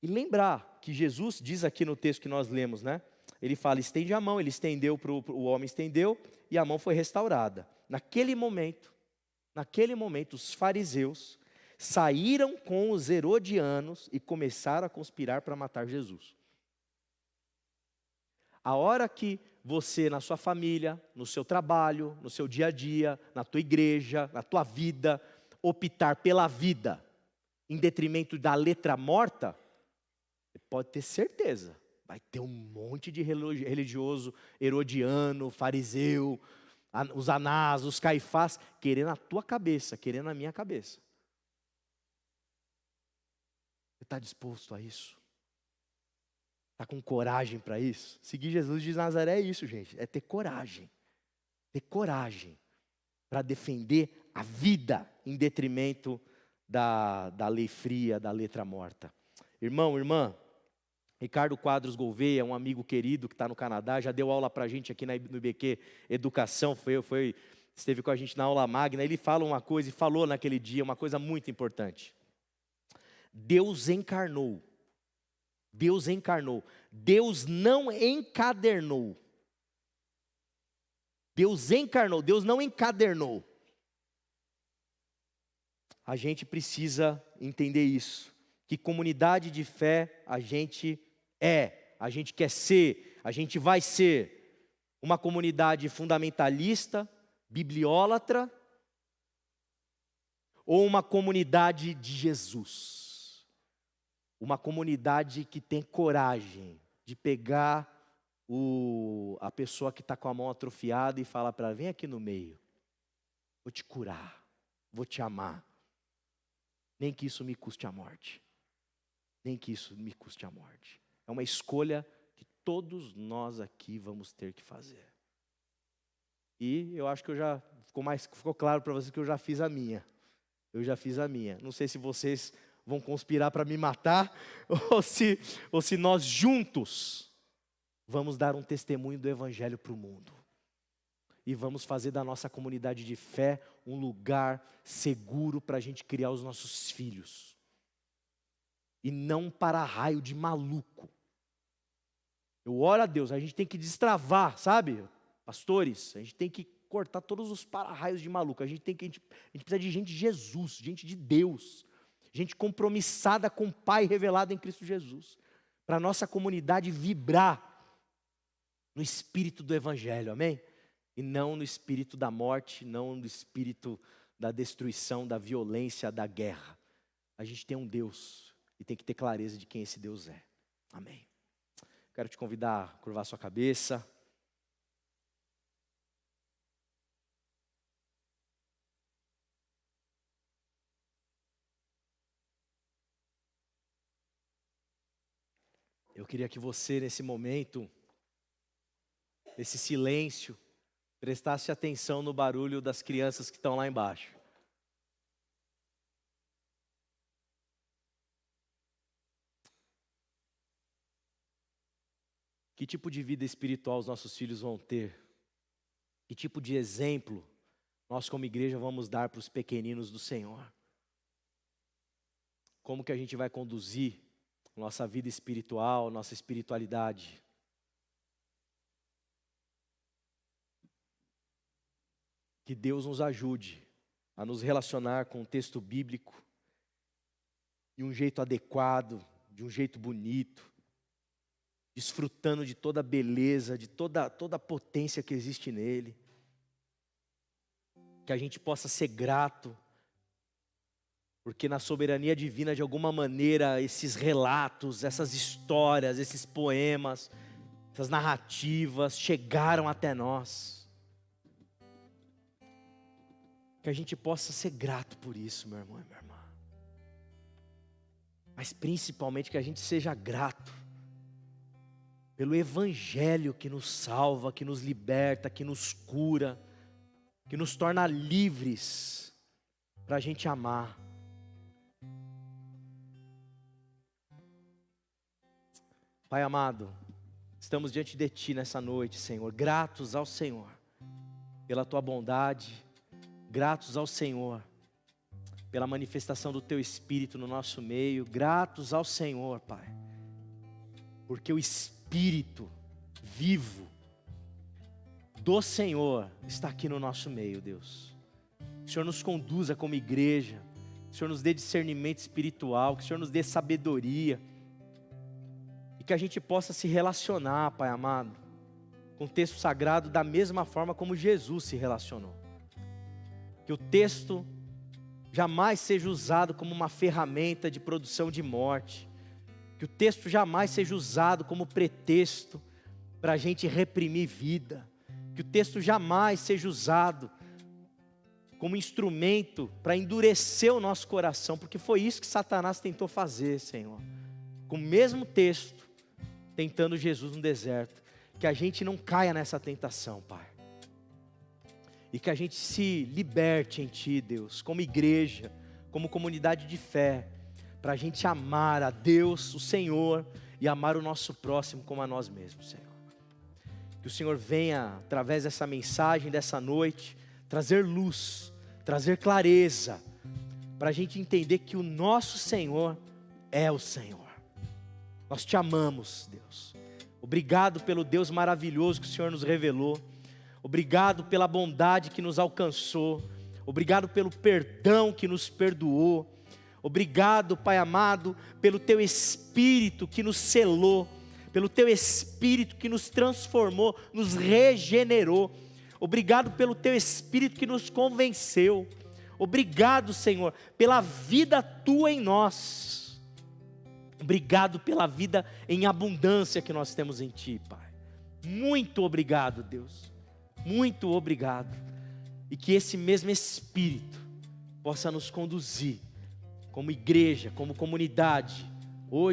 E lembrar que Jesus diz aqui no texto que nós lemos, né? Ele fala, estende a mão, ele estendeu, o homem estendeu, e a mão foi restaurada. Naquele momento, os fariseus saíram com os herodianos e começaram a conspirar para matar Jesus. A hora que você, na sua família, no seu trabalho, no seu dia a dia, na tua igreja, na tua vida, optar pela vida em detrimento da letra morta, você pode ter certeza, vai ter um monte de religioso, herodiano, fariseu, os Anás, os Caifás, querendo a tua cabeça, querendo a minha cabeça. Você está disposto a isso? Está com coragem para isso? Seguir Jesus de Nazaré é isso, gente. É ter coragem. Ter coragem para defender a vida em detrimento da lei fria, da letra morta. Irmão, irmã, Ricardo Quadros Gouveia, um amigo querido que está no Canadá, já deu aula para a gente aqui no IBQ Educação, esteve com a gente na aula magna. Ele fala uma coisa, e falou naquele dia uma coisa muito importante. Deus encarnou. Deus encarnou. Deus não encadernou. Deus encarnou, Deus não encadernou. A gente precisa entender isso. Que comunidade de fé a gente quer ser, a gente vai ser. Uma comunidade fundamentalista, bibliólatra, ou uma comunidade de Jesus? Uma comunidade que tem coragem de pegar a pessoa que está com a mão atrofiada e falar para ela, vem aqui no meio, vou te curar, vou te amar, nem que isso me custe a morte, nem que isso me custe a morte. É uma escolha que todos nós aqui vamos ter que fazer. E eu acho que ficou claro para vocês que eu já fiz a minha. Não sei se vocês vão conspirar para me matar, ou se nós juntos vamos dar um testemunho do Evangelho para o mundo. E vamos fazer da nossa comunidade de fé um lugar seguro para a gente criar os nossos filhos. E não para raio de maluco. Eu oro a Deus, a gente tem que destravar, sabe? Pastores, a gente tem que cortar todos os para-raios de maluco. A gente precisa de gente de Jesus, gente de Deus. Gente compromissada com o Pai revelado em Cristo Jesus. Para a nossa comunidade vibrar no espírito do Evangelho, amém? E não no espírito da morte, não no espírito da destruição, da violência, da guerra. A gente tem um Deus e tem que ter clareza de quem esse Deus é. Amém. Quero te convidar a curvar sua cabeça. Eu queria que você, nesse momento, nesse silêncio, prestasse atenção no barulho das crianças que estão lá embaixo. Que tipo de vida espiritual os nossos filhos vão ter? Que tipo de exemplo nós como igreja vamos dar para os pequeninos do Senhor? Como que a gente vai conduzir nossa vida espiritual, nossa espiritualidade? Que Deus nos ajude a nos relacionar com o texto bíblico de um jeito adequado, de um jeito bonito, desfrutando de toda a beleza, de toda a potência que existe nele. Que a gente possa ser grato Porque na soberania divina, de alguma maneira, esses relatos, essas histórias, esses poemas, essas narrativas chegaram até nós. Que a gente possa ser grato por isso, meu irmão e minha irmã. Mas principalmente que a gente seja grato pelo Evangelho que nos salva, que nos liberta, que nos cura, que nos torna livres para a gente amar. Pai amado, estamos diante de Ti nessa noite, Senhor, gratos ao Senhor pela Tua bondade, gratos ao Senhor pela manifestação do Teu Espírito no nosso meio, gratos ao Senhor, Pai, porque o Espírito vivo do Senhor está aqui no nosso meio, Deus. Que o Senhor nos conduza como igreja, que o Senhor nos dê discernimento espiritual, que o Senhor nos dê sabedoria, e que a gente possa se relacionar, Pai amado, com o texto sagrado da mesma forma como Jesus se relacionou. Que o texto jamais seja usado como uma ferramenta de produção de morte. Que o texto jamais seja usado como pretexto para a gente reprimir vida. Que o texto jamais seja usado como instrumento para endurecer o nosso coração, porque foi isso que Satanás tentou fazer, Senhor. Com o mesmo texto, tentando Jesus no deserto. Que a gente não caia nessa tentação, Pai. E que a gente se liberte em Ti, Deus, como igreja, como comunidade de fé, para a gente amar a Deus, o Senhor, e amar o nosso próximo como a nós mesmos, Senhor. Que o Senhor venha, através dessa mensagem, dessa noite, trazer luz, trazer clareza, para a gente entender que o nosso Senhor é o Senhor. Nós Te amamos, Deus. Obrigado pelo Deus maravilhoso que o Senhor nos revelou. Obrigado pela bondade que nos alcançou. Obrigado pelo perdão que nos perdoou. Obrigado, Pai amado, pelo Teu Espírito que nos selou, pelo Teu Espírito que nos transformou, nos regenerou. Obrigado pelo Teu Espírito que nos convenceu. Obrigado, Senhor, pela vida Tua em nós. Obrigado pela vida em abundância que nós temos em Ti, Pai. Muito obrigado, Deus. Muito obrigado. E que esse mesmo Espírito possa nos conduzir como igreja, como comunidade, hoje